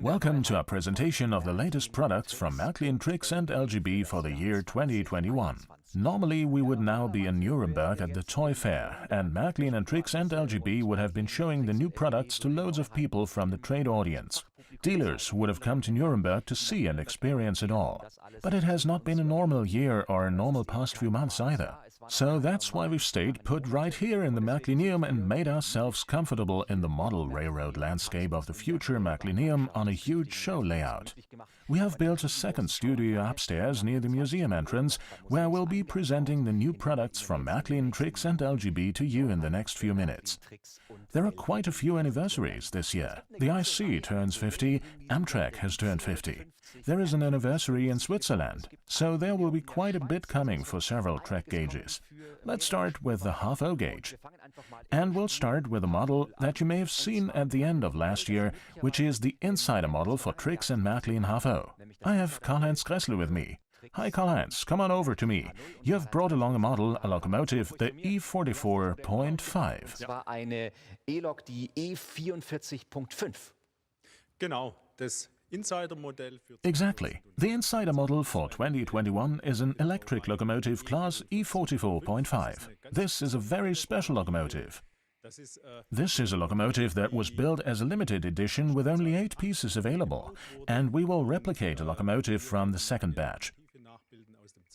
Welcome to our presentation of the latest products from Marklin, Trix and LGB for the year 2021. Normally we would now be in Nürnberg at the toy fair, and Marklin and Trix and LGB would have been showing the new products to loads of people from the trade audience. Dealers would have come to Nuremberg to see and experience it all. But it has not been a normal year or a normal past few months either. So that's why we've stayed put right here in the Marklineum and made ourselves comfortable in the model railroad landscape of the future Marklineum on a huge show layout. We have built a second studio upstairs near the museum entrance, where we'll be presenting the new products from Marklin, Trix and LGB to you in the next few minutes. There are quite a few anniversaries this year. The IC turns 50, Amtrak has turned 50. There is an anniversary in Switzerland, so there will be quite a bit coming for several track gauges. Let's start with the half-O gauge. And we'll start with a model that you may have seen at the end of last year, which is the insider model for Trix and Marklin half-O. I have Karl-Heinz Kressler with me. Hi Karl-Heinz, come on over to me. You have brought along a model, a locomotive, the E44.5. war eine E-Lok, die E44.5. Genau, das Insider-Modell für... Exactly. The insider model for 2021 is an electric locomotive class E44.5. This is a very special locomotive. This is a locomotive that was built as a limited edition with only 8 pieces available, and we will replicate a locomotive from the second batch.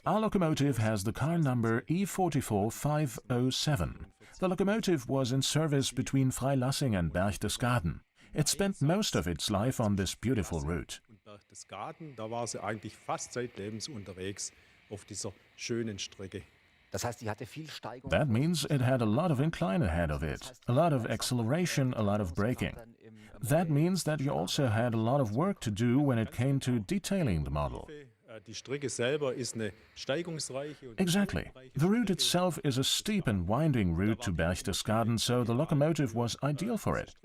Our locomotive has the car number E44507. The locomotive was in service between Freilassing and Berchtesgaden. It spent most of its life on this beautiful route. Da war sie eigentlich fast zeitlebens unterwegs auf dieser schönen Strecke. Das heißt, die hatte viel Steigung. That means it had a lot of incline ahead of it, a lot of acceleration, a lot of braking. That means that you also had a lot of work to do when it came to detailing the model. Die Strecke selber ist eine steigungsreiche und... Exactly. The route itself is a steep and winding route to Berchtesgaden, so the locomotive was ideal for it.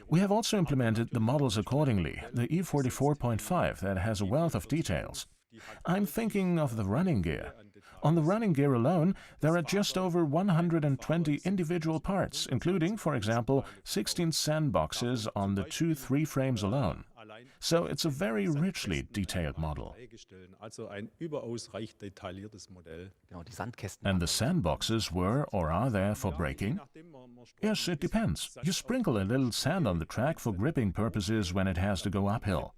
We have also implemented the models accordingly, the E44.5 that has a wealth of details. I'm thinking of the running gear. On the running gear alone, there are just over 120 individual parts, including, for example, 16 sandboxes on the 2 3-frames alone. So it's a very richly detailed model. Also ein überaus reich detailliertes Modell. And the sandboxes were or are there for braking? Yes, it depends. You sprinkle a little sand on the track for gripping purposes when it has to go uphill.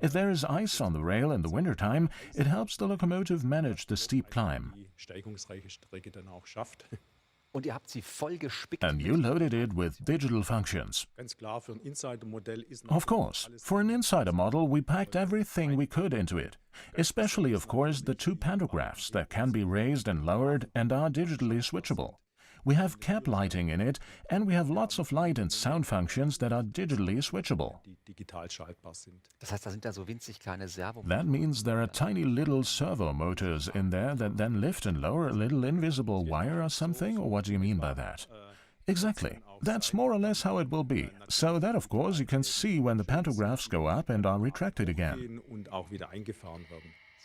If there is ice on the rail in the wintertime, it helps the locomotive manage the steep climb. Und ihr habt sie voll gespickt. And you loaded it with digital functions. Of course, for an insider model we packed everything we could into it. Especially, of course, the 2 pantographs that can be raised and lowered and are digitally switchable. We have cab lighting in it, and we have lots of light and sound functions that are digitally switchable. Das heißt, da sind da so winzig kleine Servo. That means there are tiny little servo motors in there that then lift and lower a little invisible wire or something, or what do you mean by that? Exactly. That's more or less how it will be. So that, of course, you can see when the pantographs go up and are retracted again.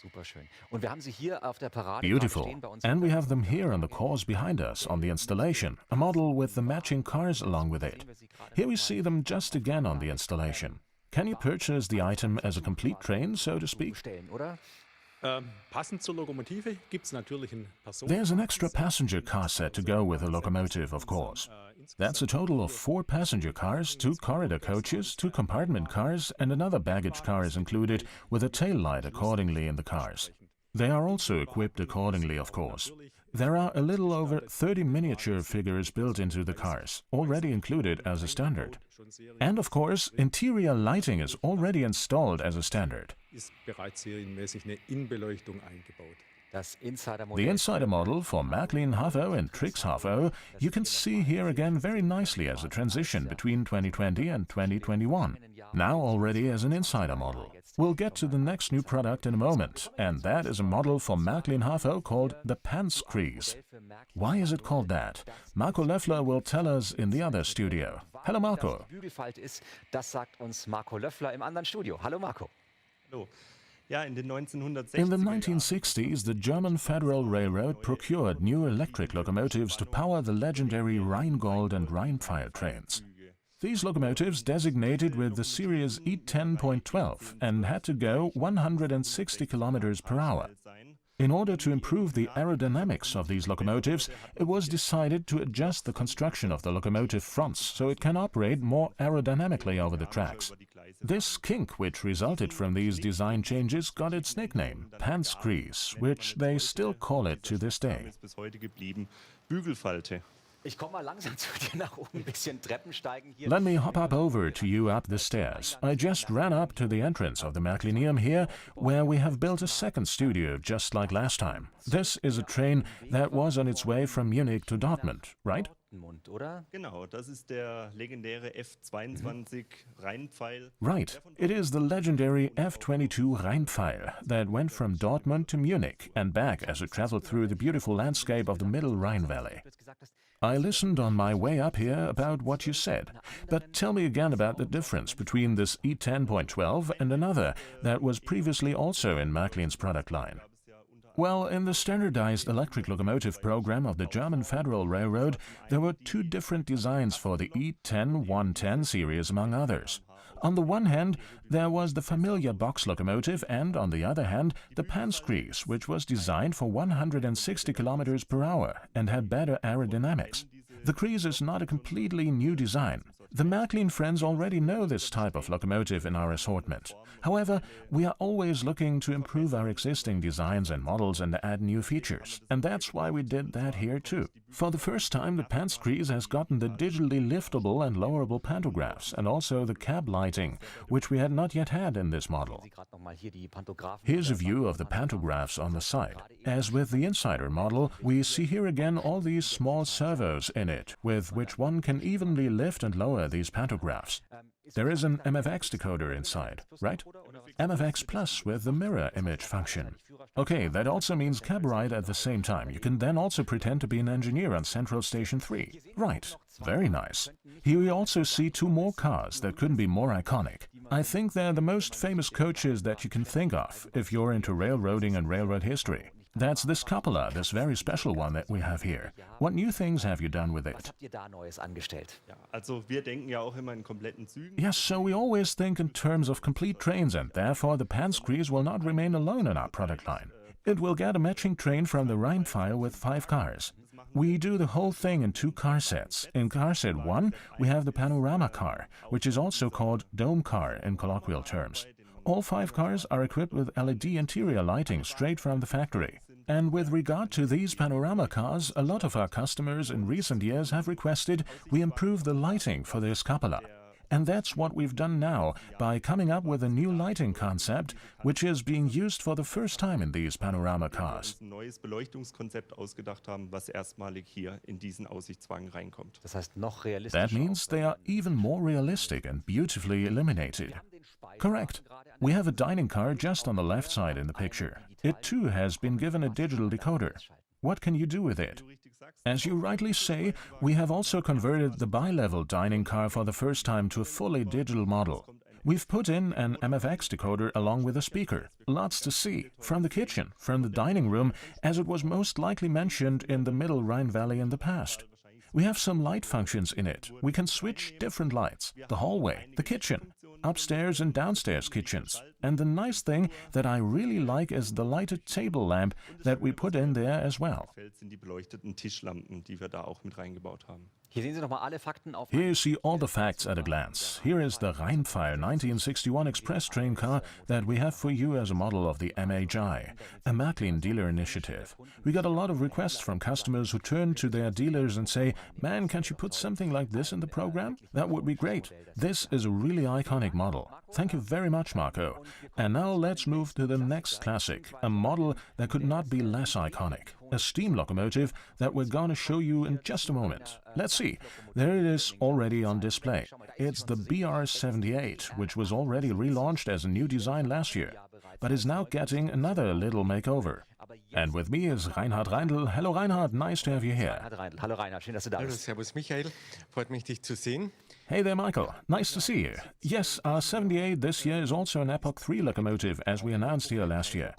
Superschön. Und wir haben sie hier auf der Parade. Beautiful. And we have them here on the cars behind us on the installation, a model with the matching cars along with it. Here we see them just again on the installation. Can you purchase the item as a complete train, so to speak? Passend zur Lokomotive gibt's natürlich ein There's an extra passenger car set to go with a locomotive, of course. That's a total of 4 passenger cars, 2 corridor coaches, 2 compartment cars, and another baggage car is included with a tail light accordingly in the cars. They are also equipped accordingly, of course. There are a little over 30 miniature figures built into the cars, already included as a standard. And of course, interior lighting is already installed as a standard. The insider model for Marklin half-O and Trix half-O you can see here again very nicely as a transition between 2020 and 2021, now already as an insider model. We'll get to the next new product in a moment, and that is a model for Marklin half-O called the Panskries. Why is it called that? Marco Löffler will tell us in the other studio. Hello Marco. Das sagt uns Marco Löffler im anderen Studio. Hallo Marco. Hallo. In the 1960s, the German Federal Railroad procured new electric locomotives to power the legendary Rheingold and Rheinpfeil trains. These locomotives designated with the series E10.12 and had to go 160 kilometers per hour. In order to improve the aerodynamics of these locomotives, it was decided to adjust the construction of the locomotive fronts so it can operate more aerodynamically over the tracks. This kink which resulted from these design changes got its nickname, Panskrease, which they still call it to this day. Let me hop up over to you up the stairs. I just ran up to the entrance of the Marklineum here, where we have built a second studio just like last time. This is a train that was on its way from Munich to Dortmund, right? Right. It is the legendary F22 Rheinpfeil that went from Dortmund to Munich and back as it traveled through the beautiful landscape of the Middle Rhine Valley. I listened on my way up here about what you said, but tell me again about the difference between this E10.12 and another that was previously also in Marklin's product line. Well, in the standardized electric locomotive program of the German Federal Railroad, there were two different designs for the E10-110 series, among others. On the one hand, there was the familiar box locomotive and, on the other hand, the Panskrease, which was designed for 160 kilometers per hour and had better aerodynamics. The Kreese is not a completely new design. The Marklin friends already know this type of locomotive in our assortment. However, we are always looking to improve our existing designs and models and add new features. And that's why we did that here too. For the first time, the Panskrease has gotten the digitally liftable and lowerable pantographs and also the cab lighting, which we had not yet had in this model. Here's a view of the pantographs on the side. As with the Insider model, we see here again all these small servos in it, with which one can evenly lift and lower these pantographs. There is an MFX decoder inside, right? MFX Plus with the mirror image function. Okay, that also means cab ride at the same time. You can then also pretend to be an engineer on Central Station 3. Right, very nice. Here we also see two more cars that couldn't be more iconic. I think they're the most famous coaches that you can think of if you're into railroading and railroad history. That's this cupola, this very special one that we have here. What new things have you done with it? Yes, so we always think in terms of complete trains, and therefore the Panskrease will not remain alone in our product line. It will get a matching train from the Rheinpfeil with 5 cars. We do the whole thing in 2 car sets. In car set 1, we have the panorama car, which is also called dome car in colloquial terms. All 5 cars are equipped with LED interior lighting straight from the factory. And with regard to these panorama cars, a lot of our customers in recent years have requested we improve the lighting for this cupola. And that's what we've done now by coming up with a new lighting concept, which is being used for the first time in these panorama cars. That means they are even more realistic and beautifully illuminated. Correct. We have a dining car just on the left side in the picture. It too has been given a digital decoder. What can you do with it? As you rightly say, we have also converted the bi-level dining car for the first time to a fully digital model. We've put in an MFX decoder along with a speaker. Lots to see, from the kitchen, from the dining room, as it was most likely mentioned in the Middle Rhine Valley in the past. We have some light functions in it. We can switch different lights, the hallway, the kitchen, upstairs and downstairs kitchens. And the nice thing that I really like is the lighted table lamp that we put in there as well. Here you see all the facts at a glance. Here is the Rheinpfeil 1961 express train car that we have for you as a model of the MHI, a Marklin dealer initiative. We got a lot of requests from customers who turn to their dealers and say, "Man, can't you put something like this in the program? That would be great." This is a really iconic model. Thank you very much, Marco. And now let's move to the next classic, a model that could not be less iconic. A steam locomotive that we're gonna show you in just a moment. Let's see. There it is already on display. It's the BR78, which was already relaunched as a new design last year, but is now getting another little makeover. And with me is Reinhard Reindl. Hello Reinhard, nice to have you here. Hallo Reinhard, schön, dass du da bist. Hallo, servus Michael, freut mich dich zu sehen. Hey there, Michael. Nice to see you. Yes, our 78 this year is also an Epoch 3 locomotive, as we announced here last year.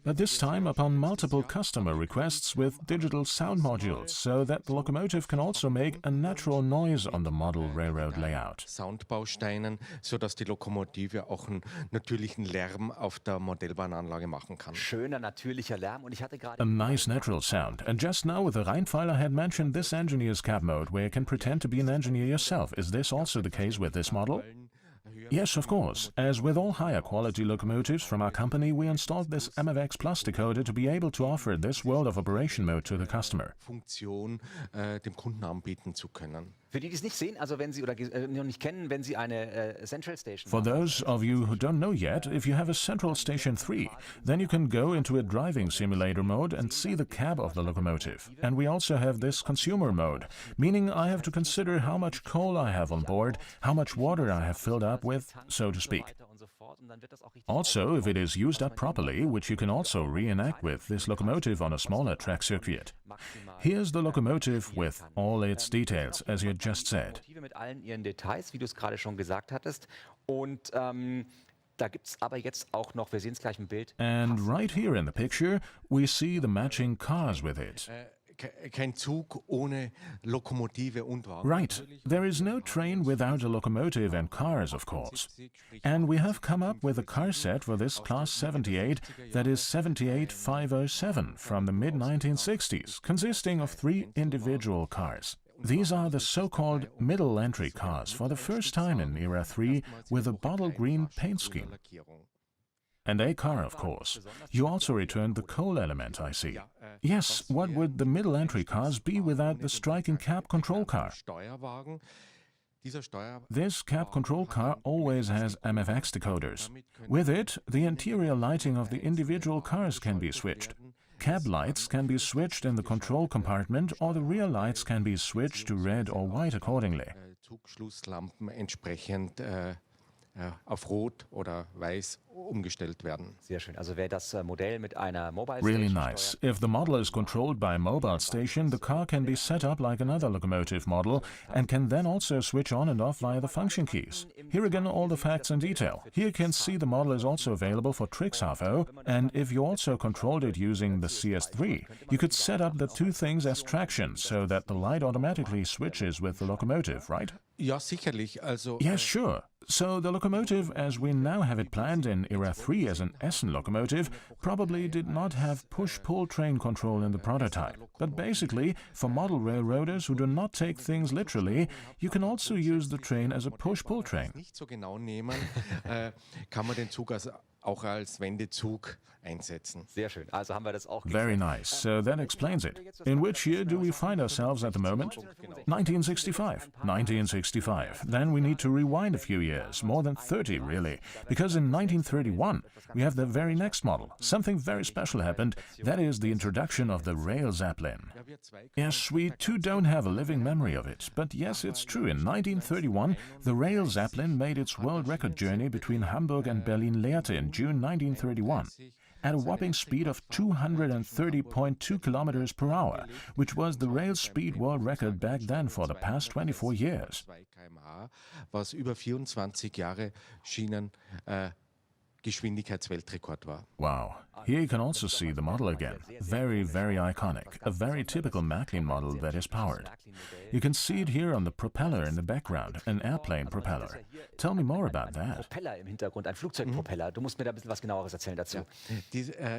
But this time upon multiple customer requests with digital sound modules, so that the locomotive can also make a natural noise on the model railroad layout. Soundbausteinen, sodass die Lokomotive auch einen natürlichen Lärm auf der Modellbahnanlage machen kann. Schöner natürlicher Lärm und ich hatte gerade... A nice natural sound. And just now with the Rheinpfeiler had mentioned this engineer's cab mode where you can pretend to be an engineer yourself. Is this also the case with this model? Yes, of course. As with all higher quality locomotives from our company, we installed this MFX Plus decoder to be able to offer this world of operation mode to the customer. Funktion dem Kunden anbieten zu können. Für die, die es nicht sehen, also wenn Sie oder noch nicht kennen, wenn Sie eine Central Station For haben, those of you who don't know yet, if you have a Central Station 3, then you can go into a driving simulator mode and see the cab of the locomotive. And we also have this consumer mode, meaning I have to consider how much coal I have on board, how much water I have filled up with, so to speak. Also, if it is used up properly, which you can also reenact with this locomotive on a smaller track circuit. Here's the locomotive with all its details, as you just said. Mit allen ihren Details, wie du es gerade schon gesagt hattest. Und da gibt es aber jetzt auch noch, wir sehen es gleich im Bild. And right here in the picture, we see the matching cars with it. Kein Zug ohne Lokomotive und Wagen. Right. There is no train without a locomotive and cars, of course. And we have come up with a car set for this Class 78 that is 78507 from the mid-1960s, consisting of 3 individual cars. These are the so-called middle entry cars for the first time in Era 3 with a bottle green paint scheme. And a car, of course. You also returned the coal element, I see. Yes, what would the middle entry cars be without the striking cab control car? This cab control car always has MFX decoders. With it, the interior lighting of the individual cars can be switched. Cab lights can be switched in the control compartment, or the rear lights can be switched to red or white accordingly. Zugschlusslampen entsprechend auf Rot oder Weiß umgestellt werden. Sehr schön. Also wer das Modell mit einer Mobile Really Station nice. If the model is controlled by a mobile station, the car can be set up like another locomotive model and can then also switch on and off via the function keys. Here again all the facts in detail. Here you can see the model is also available for Trix HFO, and if you also controlled it using the CS3, you could set up the 2 things as traction so that the light automatically switches with the locomotive, right? Ja, sicherlich. Also, Yes, sure. So the locomotive, as we now have it planned in Era 3 as an Essen locomotive, probably did not have push-pull train control in the prototype. But basically, for model railroaders who do not take things literally, you can also use the train as a push-pull train. nicht so genau nehmen, kann man den Zug auch als Wendezug einsetzen. Sehr schön. Also haben wir das auch Very nice. So that explains it. In which year do we find ourselves at the moment? 1965. 1965. Then we need to rewind a few years, more than 30 really, because in 1931 we have the very next model. Something very special happened, that is the introduction of the Rail Zeppelin. Yes, we too don't have a living memory of it, but yes, it's true. In 1931, the Rail Zeppelin made its world record journey between Hamburg and Berlin-Lehrte in June 1931. At a whopping speed of 230.2 kilometers per hour, which was the rail speed world record back then for the past 24 years. 2 km/h, was über 24 Jahre Geschwindigkeitsweltrekord war. Wow. Here you can also see the model again. Very, very iconic. A very typical Marklin model that is powered. You can see it here on the propeller in the background, an airplane propeller. Tell me more about that. Propeller im Hintergrund, ein Flugzeugpropeller. Du musst mir da ein bisschen was Genaueres erzählen dazu.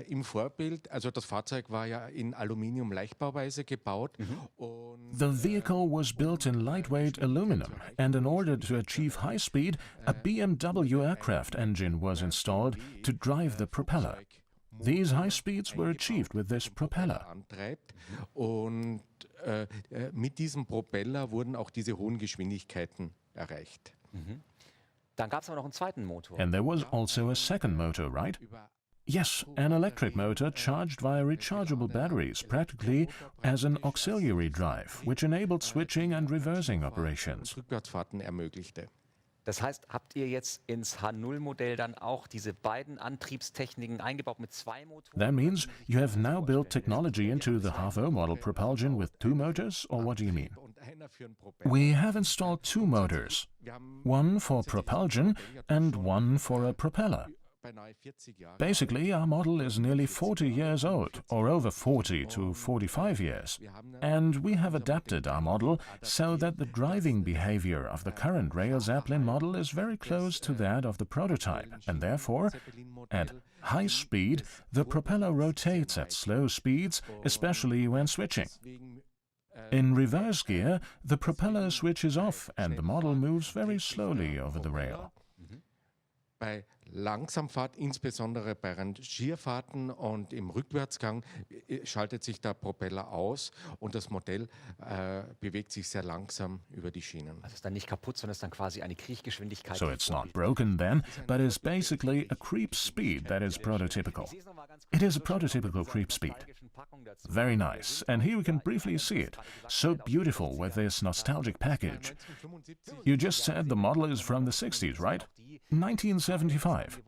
Im Vorbild, also das Fahrzeug war ja in Aluminium-Leichtbauweise gebaut. Und The vehicle was built in lightweight aluminum, and in order to achieve high speed, a BMW aircraft engine was installed to drive the propeller. These high speeds were achieved with this propeller. antreibt. Und mit diesem Propeller wurden auch diese hohen Geschwindigkeiten erreicht. Dann gab es aber noch einen zweiten Motor. And there was also a second motor, right? Yes, an electric motor charged via rechargeable batteries, practically as an auxiliary drive, which enabled switching and reversing operations. Rückwärtsfahrten ermöglichte. Das heißt, habt ihr jetzt ins H0-Modell dann auch diese beiden Antriebstechniken eingebaut mit 2 Motoren? That means you have now built technology into the HFO model propulsion with 2 motors, or what do you mean? We have installed two motors, one for propulsion and one for a propeller. Basically, our model is nearly 40 years old, or over 40 to 45 years, and we have adapted our model so that the driving behavior of the current Rail Zeppelin model is very close to that of the prototype, and therefore, at high speed, the propeller rotates at slow speeds, especially when switching. In reverse gear, the propeller switches off and the model moves very slowly over the rail. Bei Langsamfahrt, insbesondere bei Rangierfahrten und im Rückwärtsgang, schaltet sich der Propeller aus und das Modell bewegt sich sehr langsam über die Schienen. Also ist dann nicht kaputt, sondern ist dann quasi eine Kriechgeschwindigkeit. So it's not broken then, but is basically a creep speed that is prototypical. It is a prototypical creep speed. Very nice, and here we can briefly see it. So beautiful with this nostalgic package. You just said the model is from the 60s, right? 1975.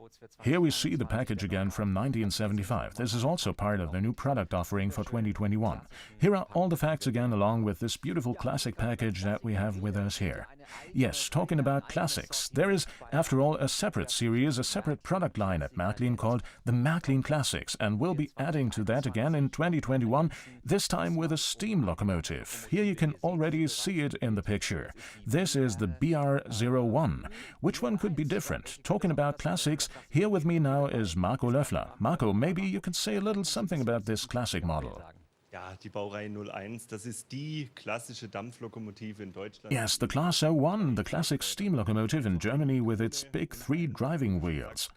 Here we see the package again from 1975. This is also part of the new product offering for 2021. Here are all the facts again, along with this beautiful classic package that we have with us here. Yes, talking about classics, there is, after all, a separate series, a separate product line at Marklin called the Marklin Classics, and we'll be adding to that again in 2021, this time with a steam locomotive. Here you can already see it in the picture. This is the BR01. Which one could be different? Talking about classics, here with me now is Marco Löffler. Marco, maybe you can say a little something about this classic model. Ja, die Baureihe 01, das ist die klassische Dampflokomotive in Deutschland. Yes, the Class 01, the classic steam locomotive in Germany with its big 3 driving wheels.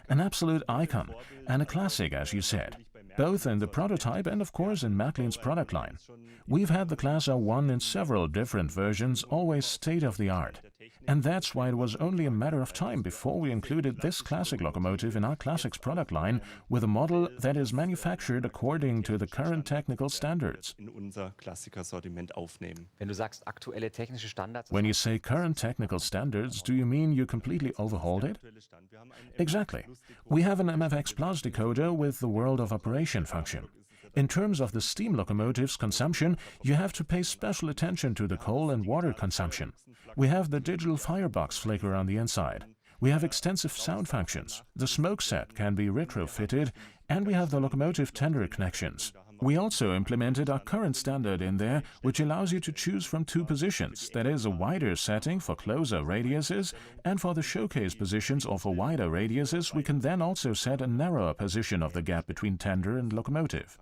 An absolute icon, and a classic, as you said, both in the prototype and, of course, in Marklin's product line. We've had the Class 01 in several different versions, always state-of-the-art. And that's why it was only a matter of time before we included this classic locomotive in our Classics product line with a model that is manufactured according to the current technical standards. In unser Klassiker-Sortiment aufnehmen. Wenn du sagst aktuelle technische Standards. When you say current technical standards, do you mean you completely overhauled it? Exactly. We have an MFX Plus decoder with the world of operation function. In terms of the steam locomotive's consumption, you have to pay special attention to the coal and water consumption. We have the digital firebox flicker on the inside. We have extensive sound functions. The smoke set can be retrofitted, and we have the locomotive tender connections. We also implemented our current standard in there, which allows you to choose from 2 positions. That is, a wider setting for closer radiuses, and for the showcase positions or for wider radiuses, we can then also set a narrower position of the gap between tender and locomotive.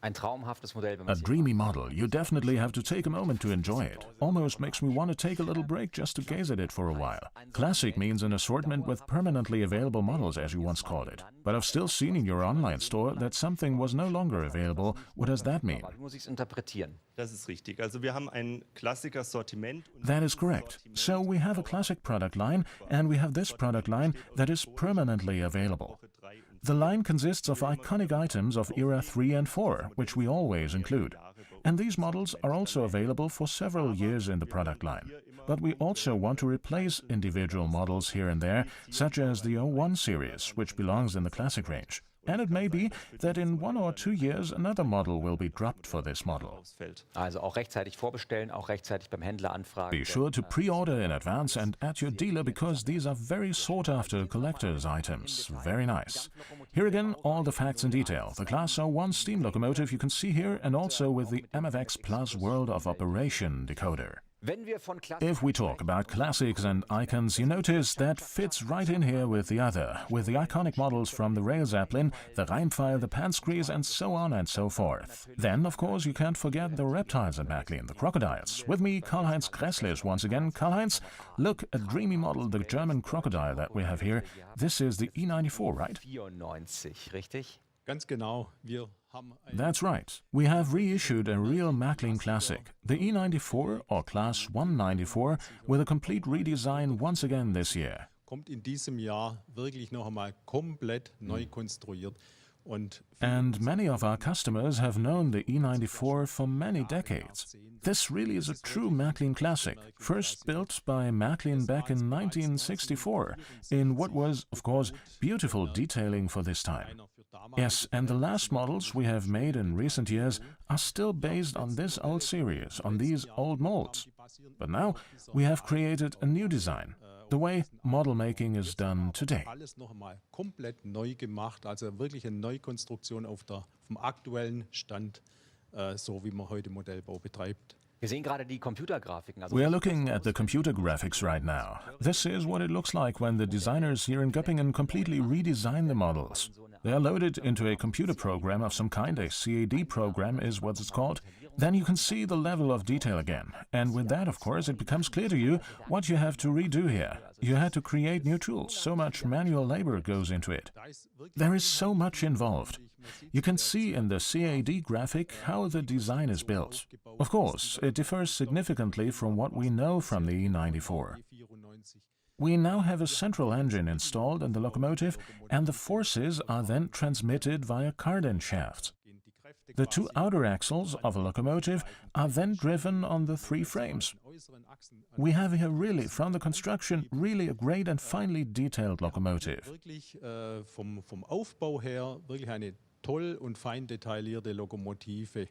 Ein traumhaftes Modell, wenn A man sieht. dreamy model. You definitely have to take a moment to enjoy it. Almost makes me want to take a little break just to gaze at it for a while. Classic means an assortment with permanently available models, as you once called it. But I've still seen in your online store that something was no longer available. What does that mean? Wie muss ich es interpretieren? Das ist richtig. Also wir haben ein Klassiker-Sortiment. That is correct. So we have a classic product line, and we have this product line that is permanently available. The line consists of iconic items of era 3 and 4, which we always include. And these models are also available for several years in the product line. But we also want to replace individual models here and there, such as the 01 series, which belongs in the classic range. And it may be that in 1 or 2 years another model will be dropped for this model. Also auch rechtzeitig vorbestellen, auch rechtzeitig beim Händler anfragen. Be sure to pre-order in advance and at your dealer, because these are very sought-after collector's items. Very nice. Here again, all the facts in detail. The Class 01 steam locomotive you can see here, and also with the MFX Plus World of Operation decoder. Wenn wir von If we talk about classics and icons, you notice that fits right in here with the iconic models from the Rail Zeppelin, the Rheinpfeil, the Panskries, and so on and so forth. Then, of course, you can't forget the reptiles at Marklin, the crocodiles. With me, Karl-Heinz Gressles once again. Karl-Heinz, look, a dreamy model, the German crocodile that we have here. This is the E94, right? 94, richtig? Ganz genau, wir haben That's right. We have reissued a real Marklin classic, the E94 or Class 194, with a complete redesign once again this year. kommt in diesem Jahr wirklich noch einmal komplett neu konstruiert. Und And many of our customers have known the E94 for many decades. This really is a true Marklin classic, first built by Marklin back in 1964, in what was, of course, beautiful detailing for this time. Yes, and the last models we have made in recent years are still based on this old series, on these old molds. But now we have created a new design, the way model making is done today. Alles noch einmal komplett neu gemacht, also wirklich eine Neukonstruktion vom aktuellen Stand, so wie man heute Modellbau betreibt. Wir sehen gerade die Computergrafiken. We are looking at the computer graphics right now. This is what it looks like when the designers here in Göppingen completely redesign the models. They are loaded into a computer program of some kind, a CAD program is what it's called. Then you can see the level of detail again. And with that, of course, it becomes clear to you what you have to redo here. You had to create new tools. So much manual labor goes into it. There is so much involved. You can see in the CAD graphic how the design is built. Of course, it differs significantly from what we know from the E94. We now have a central engine installed in the locomotive, and the forces are then transmitted via cardan shafts. The two outer axles of a locomotive are then driven on the three frames. We have here really, from the construction, really a great and finely detailed locomotive. Wirklich vom Aufbau her wirklich eine toll und fein detaillierte Lokomotive.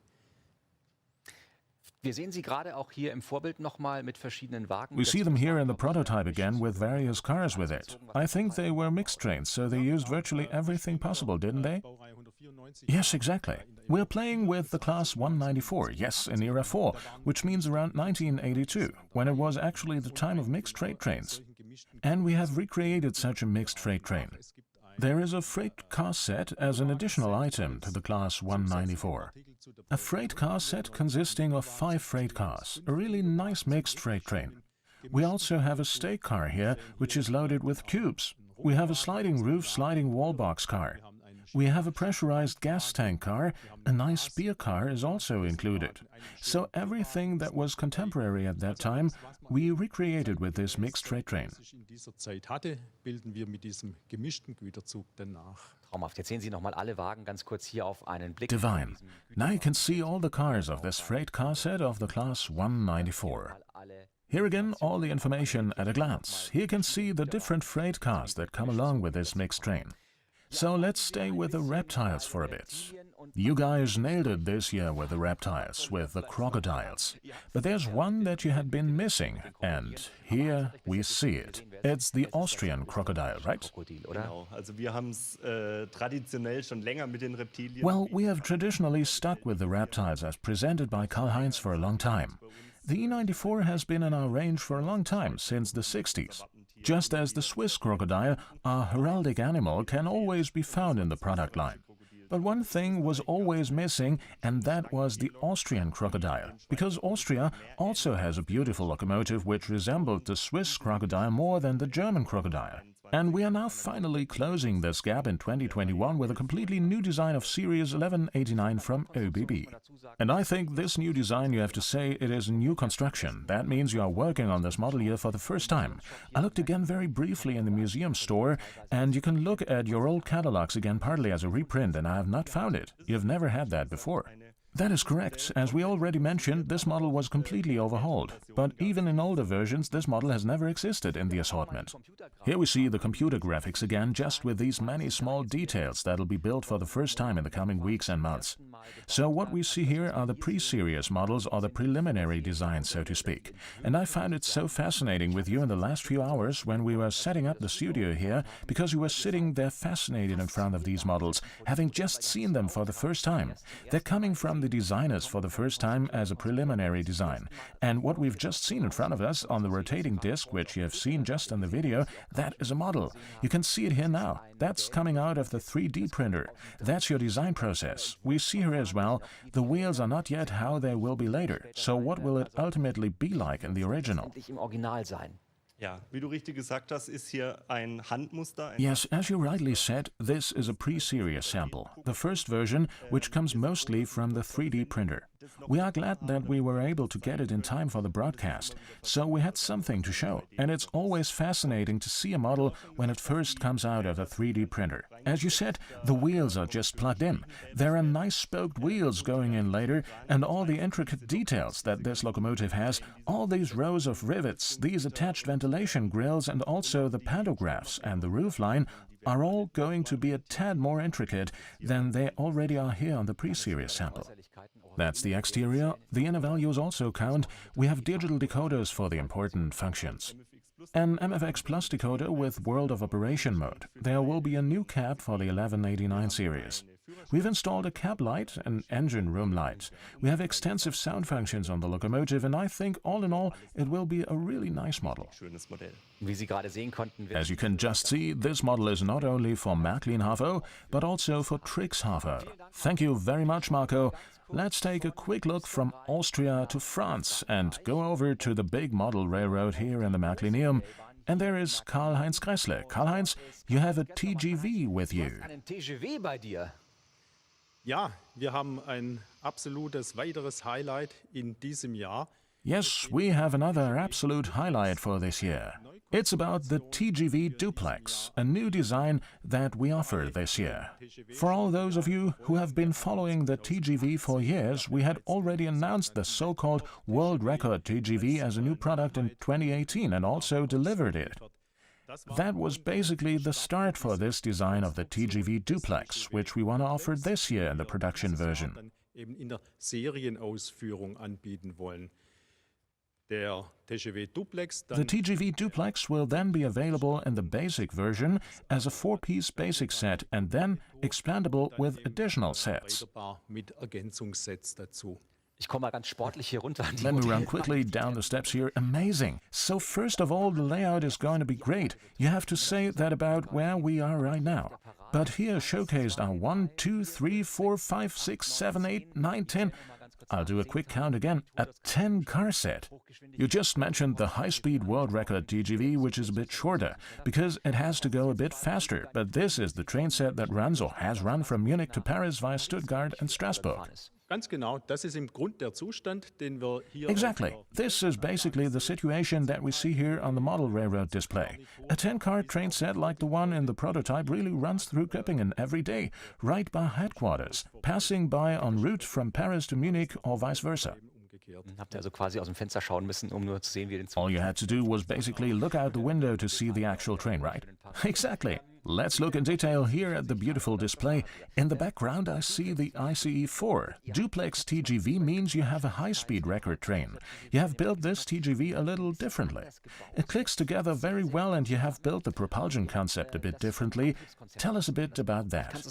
Wir sehen sie gerade auch hier im Vorbild nochmal mit verschiedenen Wagen. We see them here in the prototype again with various cars with it. I think they were mixed trains, so they used virtually everything possible, didn't they? Yes, exactly. We're playing with the class 194, yes, in era 4, which means around 1982, when it was actually the time of mixed freight trains. And we have recreated such a mixed freight train. There is a freight car set as an additional item to the class 194. A freight car set consisting of 5 freight cars, a really nice mixed freight train. We also have a stake car here, which is loaded with cubes. We have a sliding roof, sliding wall box car. We have a pressurized gas tank car. A nice beer car is also included. So everything that was contemporary at that time, we recreated with this mixed freight train. In dieser Zeit hatte, bilden wir mit diesem gemischten Güterzug danach. Traumhaft. Jetzt sehen Sie nochmal alle Wagen ganz kurz hier auf einen Blick. Divine. Now you can see all the cars of this freight car set of the class 194. Here again, all the information at a glance. Here you can see the different freight cars that come along with this mixed train. So let's stay with the reptiles for a bit. You guys nailed it this year with the reptiles, with the crocodiles. But there's one that you had been missing, and here we see it. It's the Austrian Crocodile, right? Genau. Also wir haben es traditionell schon länger mit den Reptilien. Well, we have traditionally stuck with the reptiles as presented by Karl-Heinz for a long time. The E94 has been in our range for a long time, since the 60s. Just as the Swiss crocodile, our heraldic animal, can always be found in the product line. But one thing was always missing, and that was the Austrian crocodile, because Austria also has a beautiful locomotive which resembled the Swiss crocodile more than the German crocodile. And we are now finally closing this gap in 2021 with a completely new design of Series 1189 from ÖBB. And I think this new design, you have to say, it is a new construction. That means you are working on this model year for the first time. I looked again very briefly in the museum store, and you can look at your old catalogs again partly as a reprint, and I have not found it. You've never had that before. That is correct. As we already mentioned, this model was completely overhauled. But even in older versions, this model has never existed in the assortment. Here we see the computer graphics again, just with these many small details that'll be built for the first time in the coming weeks and months. So what we see here are the pre-series models, or the preliminary designs, so to speak. And I found it so fascinating with you in the last few hours when we were setting up the studio here, because you were sitting there fascinated in front of these models, having just seen them for the first time. They're coming from the designers for the first time as a preliminary design. And what we've just seen in front of us on the rotating disc, which you have seen just in the video, that is a model. You can see it here now. That's coming out of the 3D printer. That's your design process. We see here as well, the wheels are not yet how they will be later. So what will it ultimately be like in the original? Ja, wie du richtig gesagt hast, ist hier ein Handmuster. Yes, as you rightly said, this is a pre-series sample, the first version, which comes mostly from the 3D printer. We are glad that we were able to get it in time for the broadcast, so we had something to show. And it's always fascinating to see a model when it first comes out of a 3D printer. As you said, the wheels are just plugged in. There are nice spoked wheels going in later, and all the intricate details that this locomotive has, all these rows of rivets, these attached ventilation grills, and also the pantographs and the roofline are all going to be a tad more intricate than they already are here on the pre-series sample. That's the exterior. The inner values also count. We have digital decoders for the important functions. An MFX Plus decoder with World of Operation mode. There will be a new cab for the 1189 series. We've installed a cab light, an engine room light. We have extensive sound functions on the locomotive, and I think all in all it will be a really nice model. As you can just see, this model is not only for Marklin HFO, but also for Trix HFO. Thank you very much, Marco. Let's take a quick look from Austria to France and go over to the big model railroad here in the Marklineum. And there is Karl-Heinz Kressle. Karl-Heinz, you have a TGV with you. Ja, wir haben ein absolutes weiteres Highlight in diesem Jahr. Yes, we have another absolute highlight for this year. It's about the Tgv Duplex, a new design that we offer this year. For all those of you who have been following the Tgv for years, we had already announced the so-called World Record Tgv as a new product in 2018 and also delivered it. That was basically the start for this design of the Tgv Duplex, which we want to offer this year in the production version. In der Serienausführung anbieten wollen. The Tgv Duplex will then be available in the basic version as a 4-piece basic set and then expandable with additional sets. Let me run quickly down the steps here. Amazing! So first of all, the layout is going to be great. You have to say that about where we are right now. But here showcased are 1, 2, 3, 4, 5, 6, 7, 8, 9, 10... I'll do a quick count again, a 10-car set. You just mentioned the high-speed world record Tgv, which is a bit shorter, because it has to go a bit faster, but this is the train set that runs or has run from Munich to Paris via Stuttgart and Strasbourg. Exactly. This is basically the situation that we see here on the model railroad display. A 10-car train set like the one in the prototype really runs through Göppingen every day, right by headquarters, passing by en route from Paris to Munich or vice versa. All you had to do was basically look out the window to see the actual train, right? Exactly. Let's look in detail here at the beautiful display. In the background I see the ICE4. Duplex Tgv means you have a high-speed record train. You have built this Tgv a little differently. It clicks together very well and you have built the propulsion concept a bit differently. Tell us a bit about that.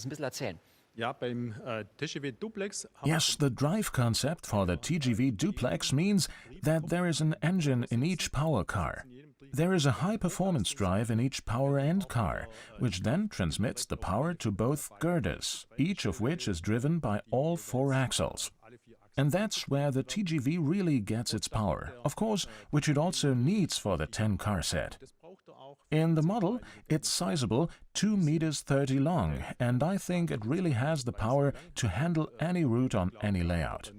Yes, the drive concept for the Tgv Duplex means that there is an engine in each power car. There is a high-performance drive in each power end car, which then transmits the power to both girders, each of which is driven by all 4 axles. And that's where the Tgv really gets its power, of course, which it also needs for the 10-car set. In the model, it's sizable, 2 meters 30 long, and I think it really has the power to handle any route on any layout.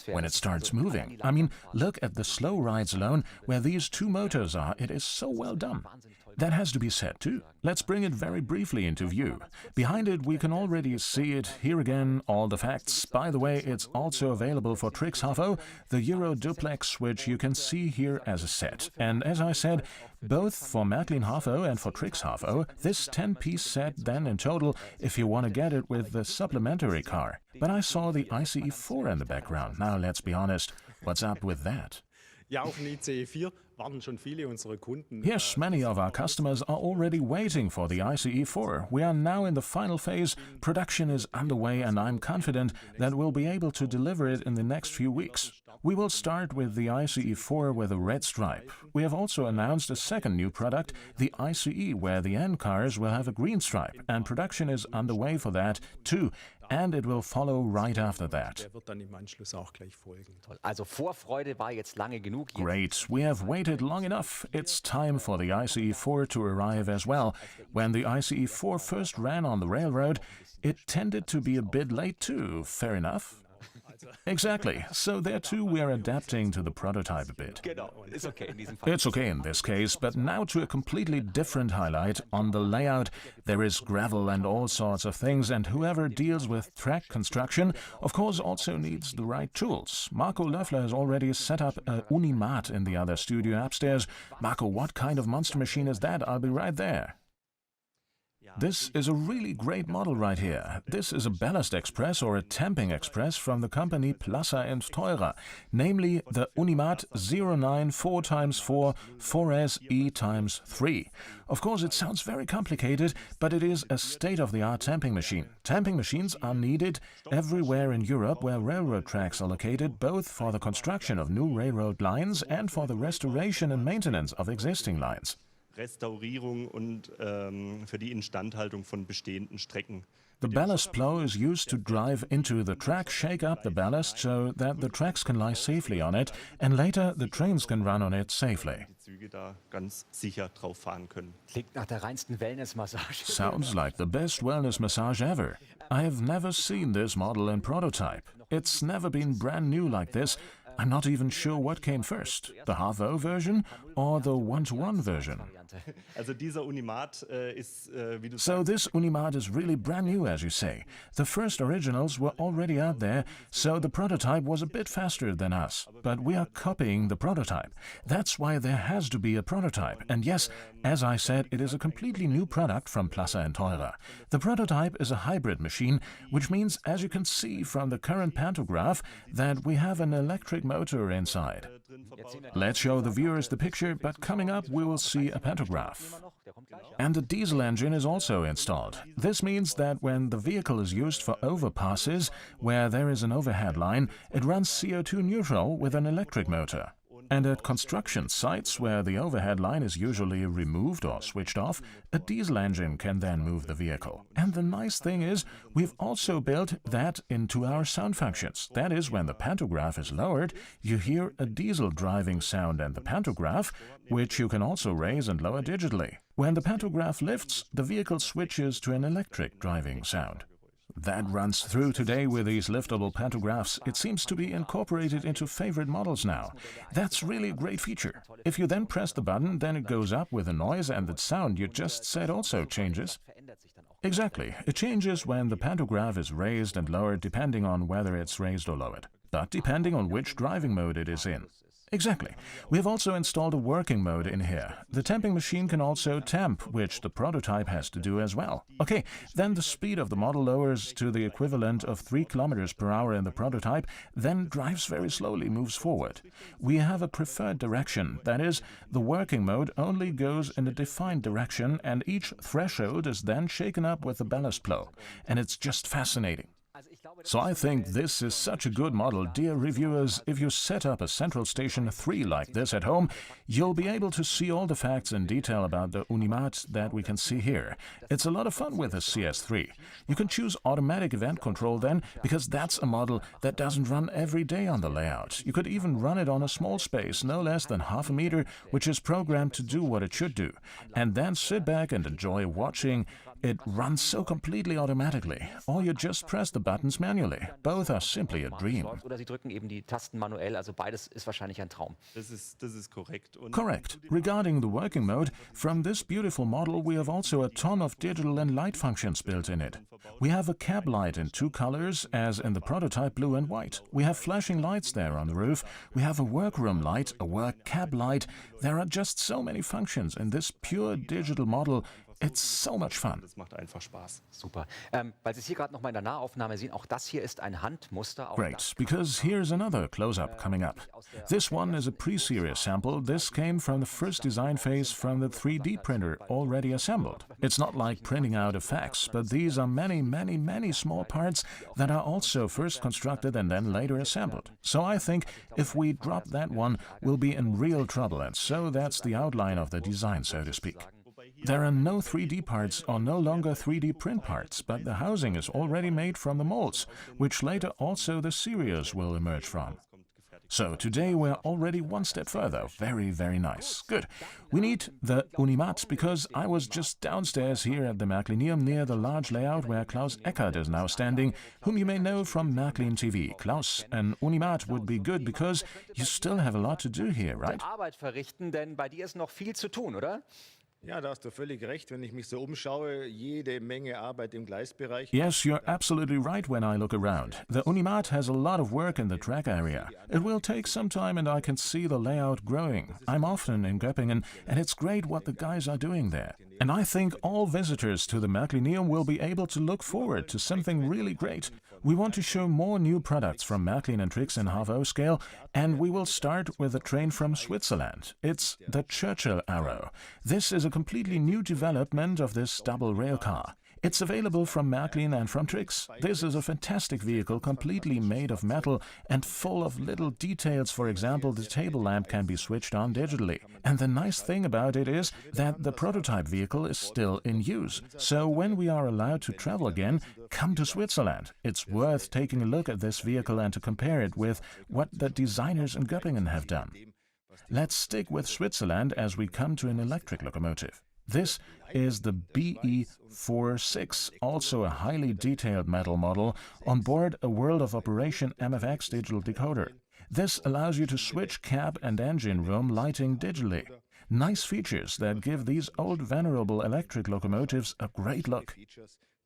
When it starts moving, I mean, look at the slow rides alone, where these 2 motors are, it is so well done. That has to be said too. Let's bring it very briefly into view. Behind it we can already see it, here again, all the facts. By the way, it's also available for Trix HFO, the Euro Duplex, which you can see here as a set. And as I said, both for Marklin HFO and for Trix HFO, this 10-piece set then in total, if you want to get it with the supplementary car. But I saw the ICE4 in the background. Now let's be honest, what's up with that? Yes, many of our customers are already waiting for the ICE4. We are now in the final phase. Production is underway and I'm confident that we'll be able to deliver it in the next few weeks. We will start with the ICE4 with a red stripe. We have also announced a second new product, the ICE, where the end cars will have a green stripe, and production is underway for that too. and it will follow right after that. Der wird dann im Anschluss auch gleich folgen. Toll. Also Vorfreude war jetzt lange genug. Jetzt Great, we have waited long enough. It's time for the ICE4 to arrive as well. When the ICE4 first ran on the railroad, it tended to be a bit late too, fair enough? Exactly, so there too we are adapting to the prototype a bit. Genau, ist okay in diesem Fall. It's okay in this case, but now to a completely different highlight. On the layout, there is gravel and all sorts of things, and whoever deals with track construction, of course, also needs the right tools. Marco Löffler has already set up a Unimat in the other studio upstairs. Marco, what kind of monster machine is that? I'll be right there. This is a really great model right here. This is a Ballast Express or a Tamping Express from the company Plassa and Teurer, namely the Unimat 09 4x4 4SE×3. Of course, it sounds very complicated, but it is a state-of-the-art tamping machine. Tamping machines are needed everywhere in Europe where railroad tracks are located, both for the construction of new railroad lines and for the restoration and maintenance of existing lines. Restaurierung und für die Instandhaltung von bestehenden Strecken. The ballast plow is used to drive into the track, shake up the ballast so that the tracks can lie safely on it, and later the trains can run on it safely. Die Züge da ganz sicher drauf fahren können. Klingt nach der reinsten Wellnessmassage. Sounds like the best wellness massage ever. I have never seen this model in prototype. It's never been brand new like this. I'm not even sure what came first, the half-O version or the one-to-one version. Also dieser Unimat ist, wie du So this Unimat is really brand new, as you say. The first originals were already out there, so the prototype was a bit faster than us. But we are copying the prototype. That's why there has to be a prototype. And yes, as I said, it is a completely new product from Plassa and Teurer. The prototype is a hybrid machine, which means, as you can see from the current pantograph, that we have an electric motor inside. Let's show the viewers the picture, but coming up we will see a pantograph. And a diesel engine is also installed. This means that when the vehicle is used for overpasses, where there is an overhead line, it runs CO2 neutral with an electric motor. And at construction sites where the overhead line is usually removed or switched off, a diesel engine can then move the vehicle. And the nice thing is, we've also built that into our sound functions. That is, when the pantograph is lowered, you hear a diesel driving sound, and the pantograph, which you can also raise and lower digitally. When the pantograph lifts, the vehicle switches to an electric driving sound. That runs through today with these liftable pantographs. It seems to be incorporated into favorite models now. That's really a great feature. If you then press the button, then it goes up with a noise, and the sound you just said also changes. Exactly. It changes when the pantograph is raised and lowered depending on whether it's raised or lowered, but depending on which driving mode it is in. Exactly. We have also installed a working mode in here. The tamping machine can also tamp, which the prototype has to do as well. Okay, then the speed of the model lowers to the equivalent of 3 km per hour in the prototype, then drives very slowly, moves forward. We have a preferred direction, that is, the working mode only goes in a defined direction, and each threshold is then shaken up with the ballast plow. And it's just fascinating. So I think this is such a good model, dear reviewers. If you set up a Central Station 3 like this at home, you'll be able to see all the facts in detail about the Unimat that we can see here. It's a lot of fun with the CS3. You can choose automatic event control then, because that's a model that doesn't run every day on the layout. You could even run it on a small space, no less than half a meter, which is programmed to do what it should do. And then sit back and enjoy watching. It runs so completely automatically, or you just press the buttons manually. Both are simply a dream. Oder Sie drücken eben die Tasten manuell, also beides ist wahrscheinlich ein Traum. Das ist korrekt. Und Correct. Regarding the working mode, from this beautiful model we have also a ton of digital and light functions built in it. We have a cab light in 2 colors, as in the prototype blue and white. We have flashing lights there on the roof. We have a workroom light, a work cab light. There are just so many functions in this pure digital model. It's so much fun. das macht einfach Spaß. Super. Weil Sie es hier gerade noch mal in der Nahaufnahme sehen, auch das hier ist ein Handmuster. Auch Great, because here's another close-up coming up. This one is a pre-series sample. This came from the first design phase from the 3D printer already assembled. It's not like printing out effects, but these are many, many, many small parts that are also first constructed and then later assembled. So I think if we drop that one, we'll be in real trouble, and so that's the outline of the design, so to speak. There are no 3D parts or no longer 3D print parts, but the housing is already made from the molds, which later also the series will emerge from. So today we're already one step further. Very, very nice. Good. We need the Unimat because I was just downstairs here at the Marklineum near the large layout where Klaus Eckert is now standing, whom you may know from Marklin TV. Klaus, an Unimat would be good because you still have a lot to do here, right? Arbeit verrichten, denn bei dir ist noch viel zu tun, oder? Ja, da hast du völlig recht. Wenn ich mich so umschaue, jede Menge Arbeit im Gleisbereich. Yes, you're absolutely right when I look around. The Unimat has a lot of work in the track area. It will take some time and I can see the layout growing. I'm often in Göppingen and it's great what the guys are doing there. And I think all visitors to the Marklineum will be able to look forward to something really great. We want to show more new products from Marklin and Trix in half-O scale, and we will start with a train from Switzerland. It's the Churchill Arrow. This is a completely new development of this double rail car. It's available from Marklin and from Trix. This is a fantastic vehicle completely made of metal and full of little details. For example, the table lamp can be switched on digitally. And the nice thing about it is that the prototype vehicle is still in use. So when we are allowed to travel again, come to Switzerland. It's worth taking a look at this vehicle and to compare it with what the designers in Göppingen have done. Let's stick with Switzerland as we come to an electric locomotive. This is the BE46, also a highly detailed metal model, on board a World of Operation MFX digital decoder. This allows you to switch cab and engine room lighting digitally. Nice features that give these old venerable electric locomotives a great look.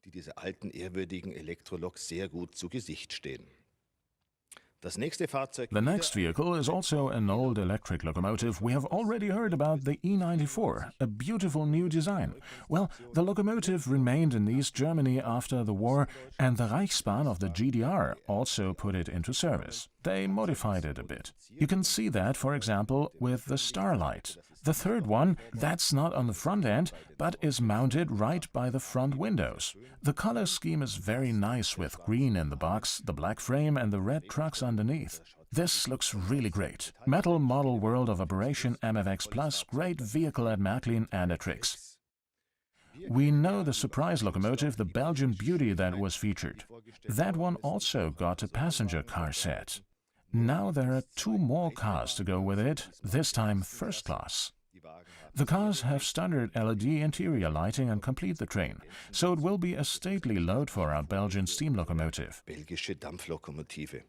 Die diese alten ehrwürdigen Elektroloks sehr gut zu Gesicht stehen. The next vehicle is also an old electric locomotive. We have already heard about the E94, a beautiful new design. Well, the locomotive remained in East Germany after the war, and the Reichsbahn of the GDR also put it into service. They modified it a bit. You can see that, for example, with the Starlight. The third one, that's not on the front end, but is mounted right by the front windows. The color scheme is very nice with green in the box, the black frame and the red trucks underneath. This looks really great. Metal model World of Operation MFX Plus, great vehicle at Marklin and at Trix. We know the surprise locomotive, the Belgian Beauty that was featured. That one also got a passenger car set. Now there are two more cars to go with it, this time first class. The cars have standard LED interior lighting and complete the train, so it will be a stately load for our Belgian steam locomotive. Belgische Dampflokomotive.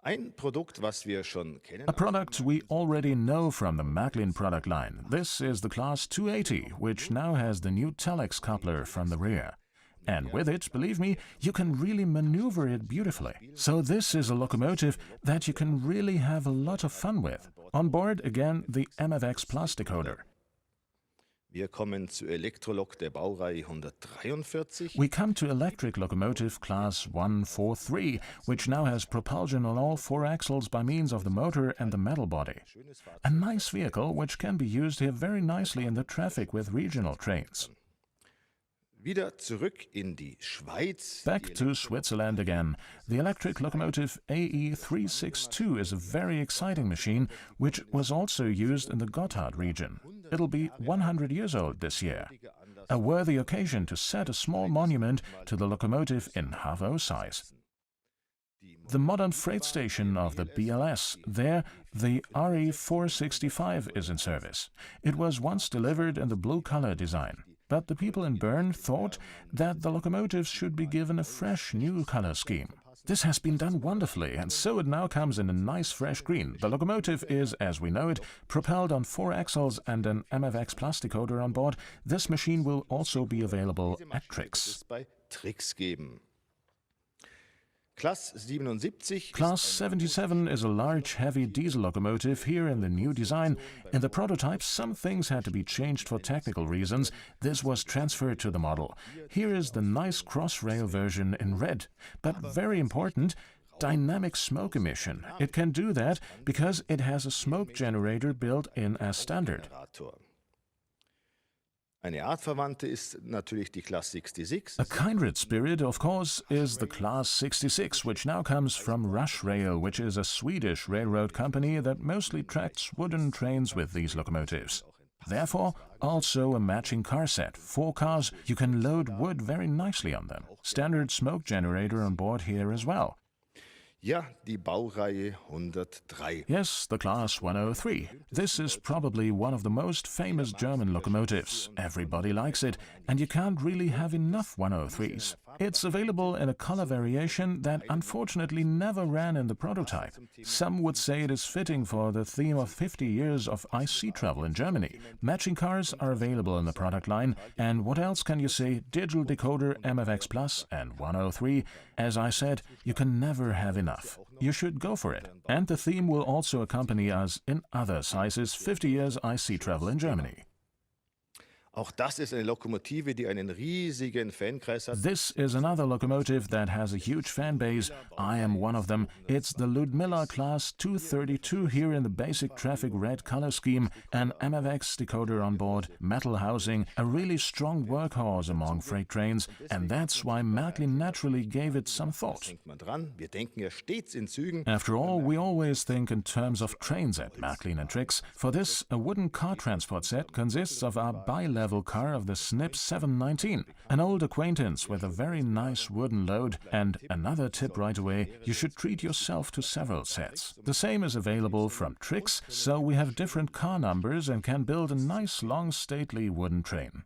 Ein Produkt, was wir schon kennen. A product we already know from the Marklin product line. This is the Class 280, which now has the new telex coupler from the rear. And with it, believe me, you can really maneuver it beautifully. So this is a locomotive that you can really have a lot of fun with. On board, again, the MFX Plus decoder. Wir kommen zu Elektrolok der Baureihe 143. We come to electric locomotive Class 143, which now has propulsion on all four axles by means of the motor and the metal body. A nice vehicle which can be used here very nicely in the traffic with regional trains. Wieder zurück in die Schweiz. Back to Switzerland again. The electric locomotive AE362 is a very exciting machine, which was also used in the Gotthard region. It'll be 100 years old this year. A worthy occasion to set a small monument to the locomotive in half-O size. The modern freight station of the BLS, there the RE465 is in service. It was once delivered in the blue color design. But the people in Bern thought that the locomotives should be given a fresh new color scheme. This has been done wonderfully, and so it now comes in a nice fresh green. The locomotive is, as we know it, propelled on 4 axles and an MFX Plus decoder on board. This machine will also be available at Trix. Class 77. Class 77 is a large, heavy diesel locomotive here in the new design. In the prototype, some things had to be changed for technical reasons. This was transferred to the model. Here is the nice cross-rail version in red. But very important, dynamic smoke emission. It can do that because it has a smoke generator built in as standard. Eine artverwandte ist natürlich die Class 66. A kindred spirit, of course, is the Class 66, which now comes from Rush Rail, which is a Swedish railroad company that mostly tracks wooden trains with these locomotives. Therefore, also a matching car set. 4 cars, you can load wood very nicely on them. Standard smoke generator on board here as well. Ja, die Baureihe 103. Yes, the Class 103. This is probably one of the most famous German locomotives. Everybody likes it, and you can't really have enough 103s. It's available in a color variation that unfortunately never ran in the prototype. Some would say it is fitting for the theme of 50 years of IC travel in Germany. Matching cars are available in the product line, and what else can you say? Digital decoder, MFX Plus and 103. As I said, you can never have enough. You should go for it. And the theme will also accompany us in other sizes, 50 years IC travel in Germany. Auch das ist eine Lokomotive, die einen riesigen Fankreis hat. This is another locomotive that has a huge fan base. I am one of them. It's the Ludmilla Class 232 here in the basic traffic red color scheme, an MFX decoder on board, metal housing, a really strong workhorse among freight trains, and that's why Marklin naturally gave it some thought. Denkt man dran, wir denken ja stets in Zügen. After all, we always think in terms of trains at Marklin and Trix. For this, a wooden car transport set consists of our bi-level car of the SNIP 719, an old acquaintance with a very nice wooden load, and another tip right away, you should treat yourself to several sets. The same is available from Trix, so we have different car numbers and can build a nice long stately wooden train.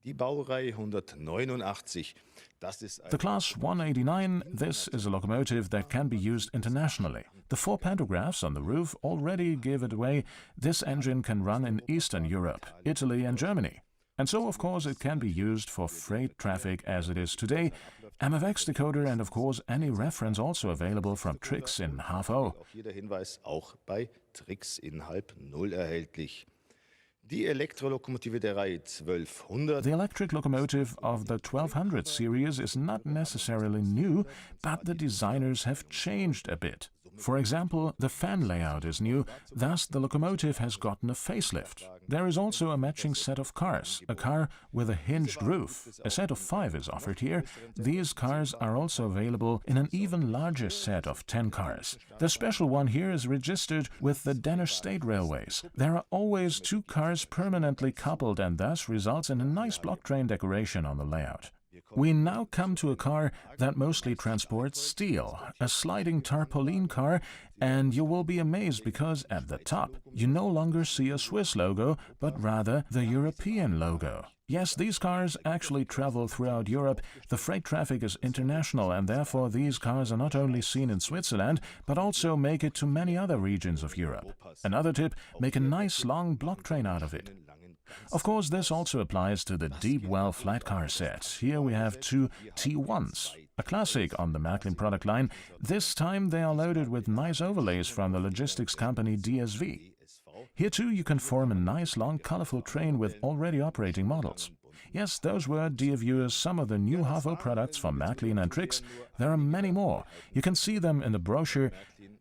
Die Baureihe 189. Das ist The Class 189, this is a locomotive that can be used internationally. The 4 pantographs on the roof already give it away. This engine can run in Eastern Europe, Italy and Germany. And so, of course, it can be used for freight traffic as it is today. MFX decoder and, of course, any reference also available from Trix in half O. Auch hier der Hinweis, auch bei Trix in halb 0 erhältlich. Die Elektrolokomotive der Reihe 1200. The electric locomotive of the 1200 series is not necessarily new, but the designers have changed a bit. For example, the fan layout is new, thus the locomotive has gotten a facelift. There is also a matching set of cars, a car with a hinged roof. A set of 5 is offered here. These cars are also available in an even larger set of 10 cars. The special one here is registered with the Danish State Railways. There are always 2 cars permanently coupled and thus results in a nice block train decoration on the layout. We now come to a car that mostly transports steel, a sliding tarpaulin car, and you will be amazed because at the top you no longer see a Swiss logo, but rather the European logo. Yes, these cars actually travel throughout Europe. The freight traffic is international and therefore these cars are not only seen in Switzerland, but also make it to many other regions of Europe. Another tip, make a nice long block train out of it. Of course, this also applies to the deep well flat car set. Here we have 2 T1s, a classic on the Marklin product line. This time they are loaded with nice overlays from the logistics company DSV. Here too you can form a nice long colorful train with already operating models. Yes, those were, dear viewers, some of the new half-O products from Marklin and Trix. There are many more. You can see them in the brochure.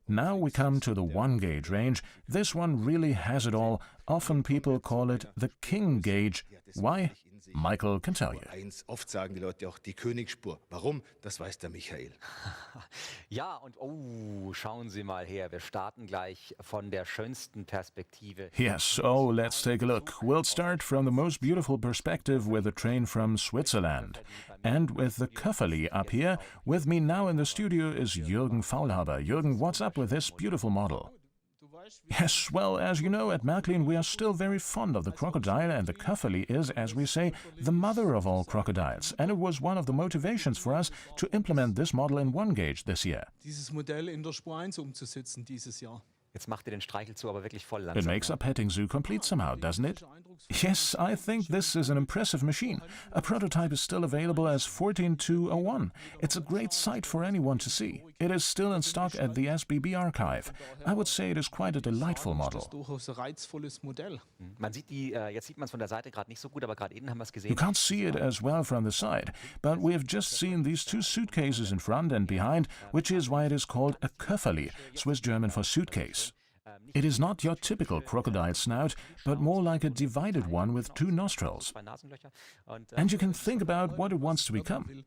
Now we come to the 1-gauge range. This one really has it all. Often people call it the King Gauge. Why? Michael can tell you. Oft sagen die Leute auch die Königsspur. Warum? Das weiß der Michael. Ja, und schauen Sie mal her, wir starten gleich von der schönsten Perspektive. Yes, let's take a look. We'll start from the most beautiful perspective with a train from Switzerland. And with the Köfferli up here, with me now in the studio is Jürgen Faulhaber. Jürgen, what's up with this beautiful model? Yes, well, as you know, at Marklin we are still very fond of the crocodile, and the Köfferli is, as we say, the mother of all crocodiles. And it was one of the motivations for us to implement this model in 1-gauge this year. Dieses Modell in der Spur 1 umzusetzen dieses Jahr. Jetzt macht ihr den Streichelzoo aber wirklich voll It langsam. makes our petting zoo complete somehow, doesn't it? Yes, I think this is an impressive machine. A prototype is still available as 14201. It's a great sight for anyone to see. It is still in stock at the SBB archive. I would say it is quite a delightful model. Durchaus ein reizvolles Modell. Man sieht jetzt sieht man es von der Seite gerade nicht so gut, aber gerade eben haben wir es You gesehen. can't see it as well from the side, but we have just seen these 2 suitcases in front and behind, which is why it is called a Köfferli, Swiss German for suitcase. It is not your typical crocodile snout, but more like a divided one with two nostrils. And you can think about what it wants to become.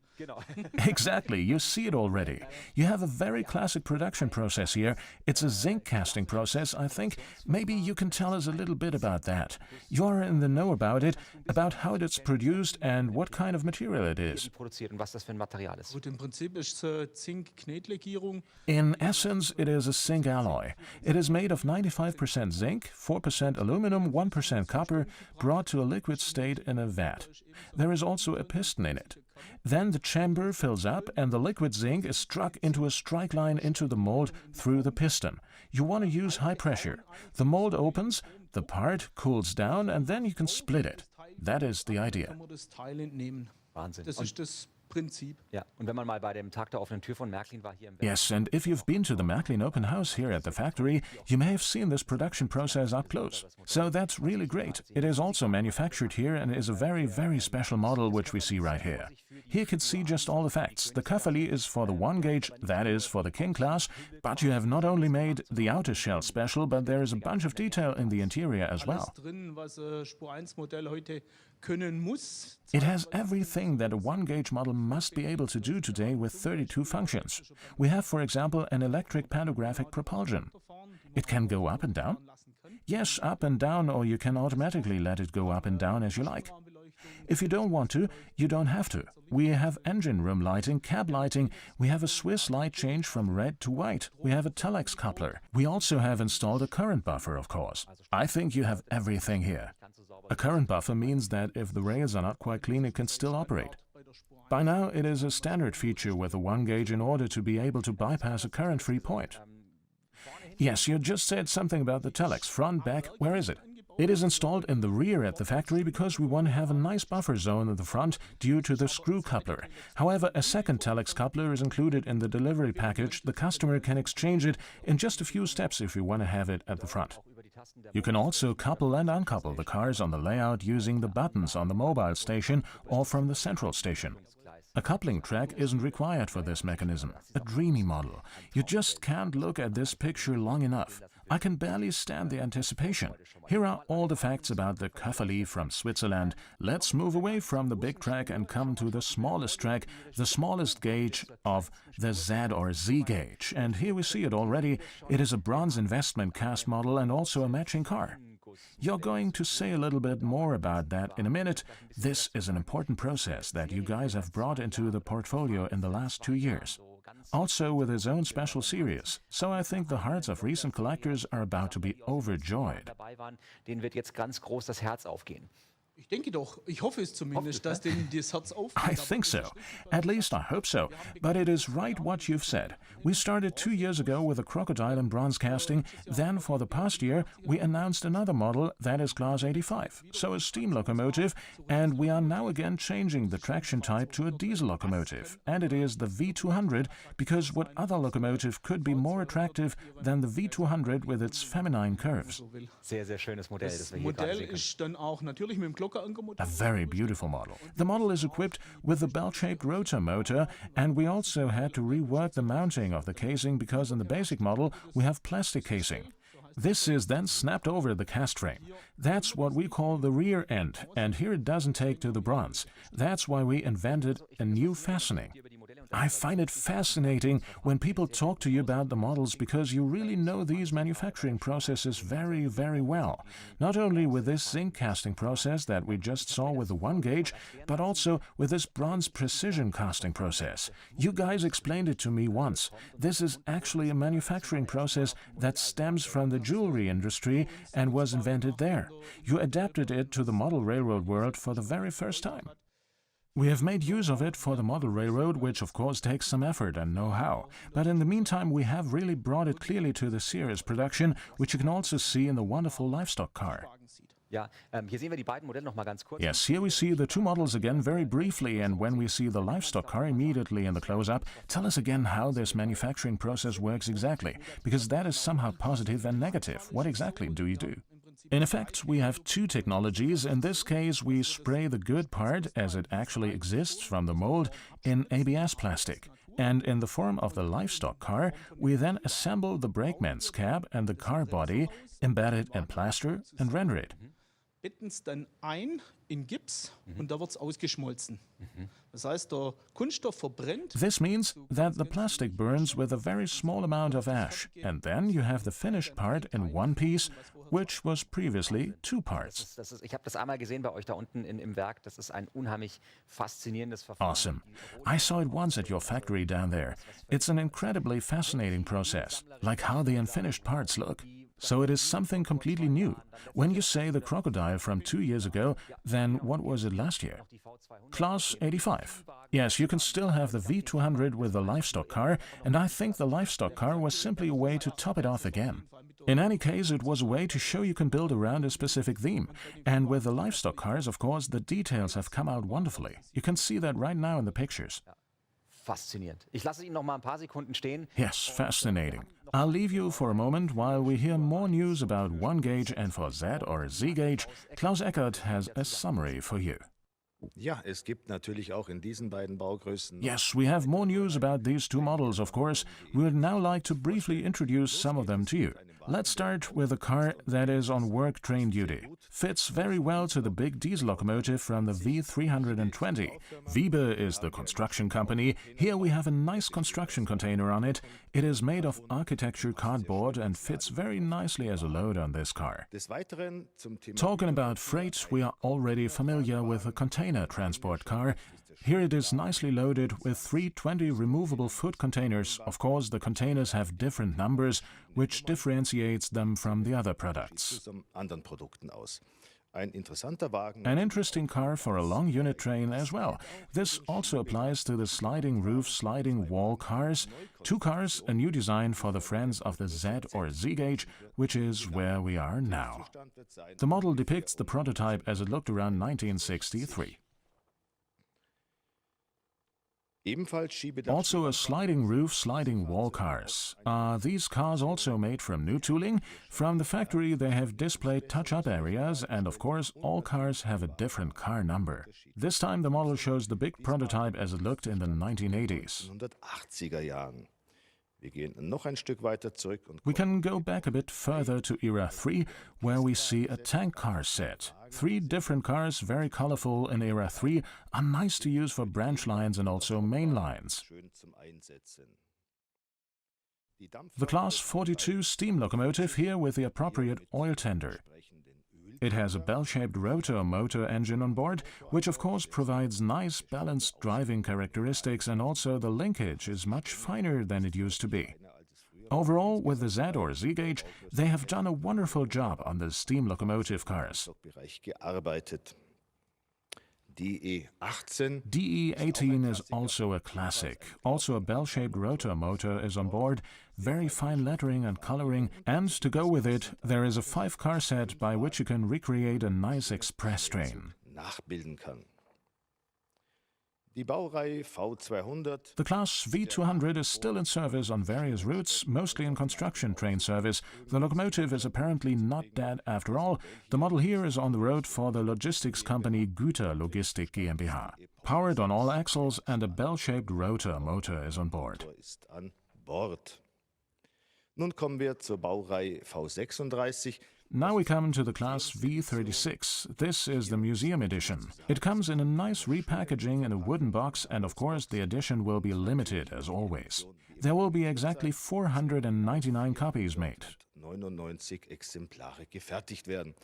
Exactly, you see it already. You have a very classic production process here. It's a zinc casting process, I think. Maybe you can tell us a little bit about that. You are in the know about it, about how it's produced and what kind of material it is. Gut, im Prinzip ist Zink-Knetlegierung. In essence, it is a zinc alloy. It is made of 95% zinc, 4% aluminum, 1% copper, brought to a liquid state in a vat. There is also a piston in it. Then the chamber fills up and the liquid zinc is struck into a strike line into the mold through the piston. You want to use high pressure. The mold opens, the part cools down, and then you can split it. That is the idea. Kann man das Teil entnehmen. Wahnsinn. Das ist das Prinzip. Ja, und wenn man mal bei dem Tag der offenen Tür von Marklin war hier im Yes, and if you've been to the Marklin open house here at the factory, you may have seen this production process up close. So that's really great. It is also manufactured here and is a very, very special model which we see right here. Here you can see just all the facts. The Köfferli is for the 1 gauge, that is for the King class, but you have not only made the outer shell special, but there is a bunch of detail in the interior as well. Alles drin, was Spur 1 Modell heute können muss. It has everything that a 1 gauge model must be able to do today with 32 functions. We have, for example, an electric pantographic propulsion. It can go up and down. Yes, up and down, or you can automatically let it go up and down as you like. If you don't want to, you don't have to. We have engine room lighting, cab lighting, we have a Swiss light change from red to white, we have a telex coupler. We also have installed a current buffer, of course. I think you have everything here. A current buffer means that if the rails are not quite clean, it can still operate. By now, it is a standard feature with a 1 gauge in order to be able to bypass a current-free point. Yes, you just said something about the telex. Front, back, where is it? It is installed in the rear at the factory because we want to have a nice buffer zone in the front due to the screw coupler. However, a second telex coupler is included in the delivery package. The customer can exchange it in just a few steps if you want to have it at the front. You can also couple and uncouple the cars on the layout using the buttons on the mobile station or from the central station. A coupling track isn't required for this mechanism. A dreamy model. You just can't look at this picture long enough. I can barely stand the anticipation. Here are all the facts about the Köfferli from Switzerland. Let's move away from the big track and come to the smallest track, the smallest gauge of the Z or Z gauge. And here we see it already. It is a bronze investment cast model and also a matching car. You're going to say a little bit more about that in a minute. This is an important process that you guys have brought into the portfolio in the last 2 years. Also with its own special series. So I think the hearts of recent collectors are about to be overjoyed. Denen wird jetzt ganz groß das Herz aufgehen. Ich denke doch, ich hoffe es zumindest, dass denen das Herz aufgeht. I think so. At least I hope so. But it is right what you've said. We started 2 years ago with a crocodile in bronze casting. Then for the past year, we announced another model that is Class 85, so a steam locomotive, and we are now again changing the traction type to a diesel locomotive. And it is the V200, because what other locomotive could be more attractive than the V200 with its feminine curves? Sehr, sehr schönes Modell, das Das wir hier gerade Modell sehen können. ist dann auch natürlich mit dem Glockerankermotor. A very beautiful model. The model is equipped with the bell-shaped rotor motor, and we also had to rework the mounting of the casing because in the basic model we have plastic casing. This is then snapped over the cast frame. That's what we call the rear end, and here it doesn't take to the bronze. That's why we invented a new fastening. I find it fascinating when people talk to you about the models because you really know these manufacturing processes very, very well. Not only with this zinc casting process that we just saw with the 1 gauge, but also with this bronze precision casting process. You guys explained it to me once. This is actually a manufacturing process that stems from the jewelry industry and was invented there. You adapted it to the model railroad world for the very first time. We have made use of it for the model railroad, which of course takes some effort and know-how. But in the meantime, we have really brought it clearly to the series production, which you can also see in the wonderful livestock car. Ja, hier sehen wir die beiden Modelle noch mal ganz kurz. Yes, here we see the two models again very briefly, and when we see the livestock car immediately in the close-up, tell us again how this manufacturing process works exactly, because that is somehow positive and negative. What exactly do you do? In effect, we have two technologies. In this case, we spray the good part, as it actually exists from the mold, in ABS plastic. and in the form of the livestock car, we then assemble the brakeman's cab and the car body, embed it in plaster and render it. Betten es dann ein in Gips und da wird es ausgeschmolzen. Das heißt, der Kunststoff verbrennt. This means that the plastic burns with a very small amount of ash, and then you have the finished part in one piece, which was previously two parts. Ich habe das einmal gesehen bei euch da unten im Werk. Das ist ein unheimlich faszinierendes Verfahren. Awesome. I saw it once at your factory down there. It's an incredibly fascinating process, like how the unfinished parts look. So it is something completely new. When you say the Crocodile from 2 years ago, then what was it last year? Class 85. Yes, you can still have the V200 with the livestock car, and I think the livestock car was simply a way to top it off again. In any case, it was a way to show you can build around a specific theme. And with the livestock cars, of course, the details have come out wonderfully. You can see that right now in the pictures. Faszinierend. Ich lasse ihn noch mal ein paar Sekunden stehen. Yes, fascinating. I'll leave you for a moment while we hear more news about 1 gauge, and for Z or Z gauge, Klaus Eckert has a summary for you. Ja, es gibt natürlich auch in diesen beiden Baugrößen. Yes, we have more news about these two models, of course. We would now like to briefly introduce some of them to you. Let's start with a car that is on work train duty. Fits very well to the big diesel locomotive from the V320. Wiebe is the construction company. Here we have a nice construction container on it. It is made of architecture cardboard and fits very nicely as a load on this car. Des Weiteren zum Thema Talking about freight, we are already familiar with a container transport car. Here it is nicely loaded with 320 removable foot containers. Of course, the containers have different numbers, which differentiates them from the other products. zu anderen Produkten aus. Ein interessanter Wagen. An interesting car for a long unit train as well. This also applies to the sliding roof, sliding wall cars. Two cars, a new design for the friends of the Z or Z gauge, which is where we are now. The model depicts the prototype as it looked around 1963. Ebenfalls Schiebedach. Also a sliding roof, sliding wall cars. Are these cars also made from new tooling? From the factory they have displayed touch-up areas, and of course all cars have a different car number. This time the model shows the big prototype as it looked in the 1980s. 1980er Jahren. Wir gehen noch ein Stück weiter zurück und We can go back a bit further to Era 3, where we see a tank car set. 3 different cars, very colorful in Era 3, are nice to use for branch lines and also main lines. schön zum Einsetzen. Die The Class 42 steam locomotive here with the appropriate oil tender. It has a bell-shaped rotor motor engine on board, which of course provides nice balanced driving characteristics, and also the linkage is much finer than it used to be. Overall, with the Z or Z gauge, they have done a wonderful job on the steam locomotive cars. Bereich gearbeitet. Die E18 DE18 is also a classic. Also a bell-shaped rotor motor is on board, very fine lettering and coloring, and to go with it, there is a 5-car set by which you can recreate a nice express train. nachbilden kann. Die Baureihe V200. The Class V200 is still in service on various routes, mostly in construction train service. The locomotive is apparently not dead after all. The model here is on the road for the logistics company Güter Logistik GmbH. Powered on all axles, and a bell-shaped rotor motor is on board. Ist an Bord. Nun kommen wir zur Baureihe V36. Now we come to the Class V36. This is the museum edition. It comes in a nice repackaging in a wooden box, and of course the edition will be limited as always. There will be exactly 499 copies made. 99 Exemplare gefertigt werden.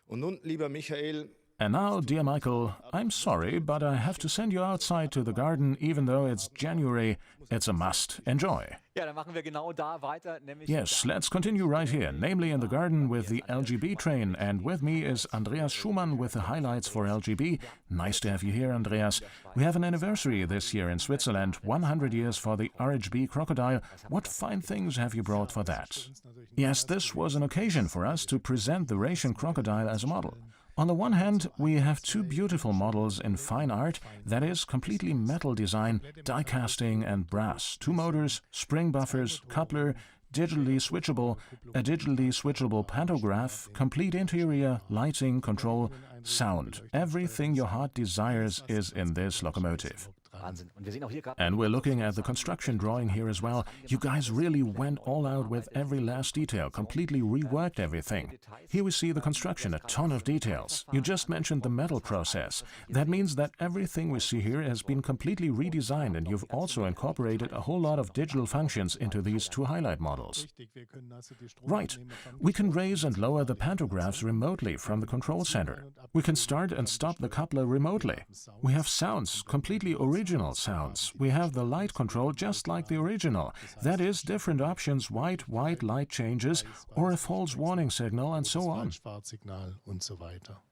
Und nun, lieber Michael, And now, dear Michael, I'm sorry, but I have to send you outside to the garden, even though it's January. It's a must. Enjoy. Ja, dann machen wir genau da weiter, nämlich Yes, let's continue right here, namely in the garden with the LGB train, and with me is Andreas Schumann with the highlights for LGB. Nice to have you here, Andreas. We have an anniversary this year in Switzerland, 100 years for the Lgb Crocodile. What fine things have you brought for that? Yes, this was an occasion for us to present the Austrian Crocodile as a model. On the one hand, we have 2 beautiful models in fine art, that is, completely metal design, die casting and brass, 2 motors, spring buffers, coupler, digitally switchable, a digitally switchable pantograph, complete interior, lighting, control, sound. Everything your heart desires is in this locomotive. Wahnsinn. Und wir sehen auch hier gerade. And we're looking at the construction drawing here as well. You guys really went all out with every last detail, completely reworked everything. Here we see the construction, a ton of details. You just mentioned the metal process. That means that everything we see here has been completely redesigned, and you've also incorporated a whole lot of digital functions into these two highlight models. Right. We can raise and lower the pantographs remotely from the control center. We can start and stop the coupler remotely. We have sounds, completely original sounds. We have the light control just like the original. That is, different options, white light changes, or a false warning signal, and so on.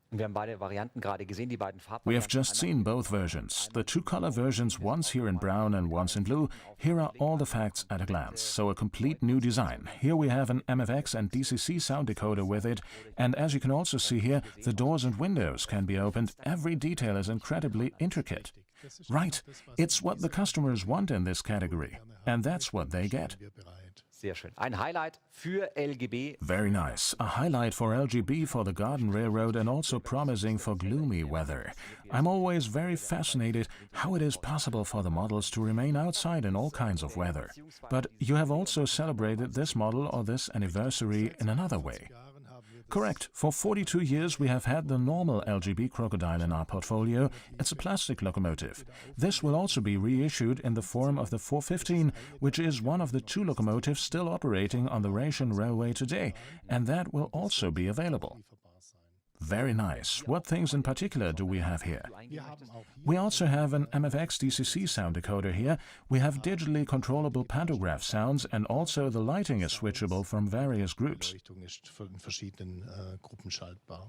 Wir haben beide Varianten gerade gesehen, die beiden Farbvarianten. We have just seen both versions. The two color versions, once here in brown and once in blue. Here are all the facts at a glance, so a complete new design. Here we have an MFX and DCC sound decoder with it, and as you can also see here, the doors and windows can be opened. Every detail is incredibly intricate. Right, it's what the customers want in this category, and that's what they get. Sehr schön. Ein Highlight für LGB. Very nice. A highlight for LGB for the Garden Railroad and also promising for gloomy weather. I'm always very fascinated how it is possible for the models to remain outside in all kinds of weather. But you have also celebrated this model or this anniversary in another way. Correct. For 42 years we have had the normal Lgb Crocodile in our portfolio. It's a plastic locomotive. This will also be reissued in the form of the 415, which is one of the two locomotives still operating on the Russian railway today, and that will also be available. Very nice. What things in particular do we have here? We also have an MFX DCC sound decoder here. We have digitally controllable pantograph sounds, and also the lighting is switchable from various groups.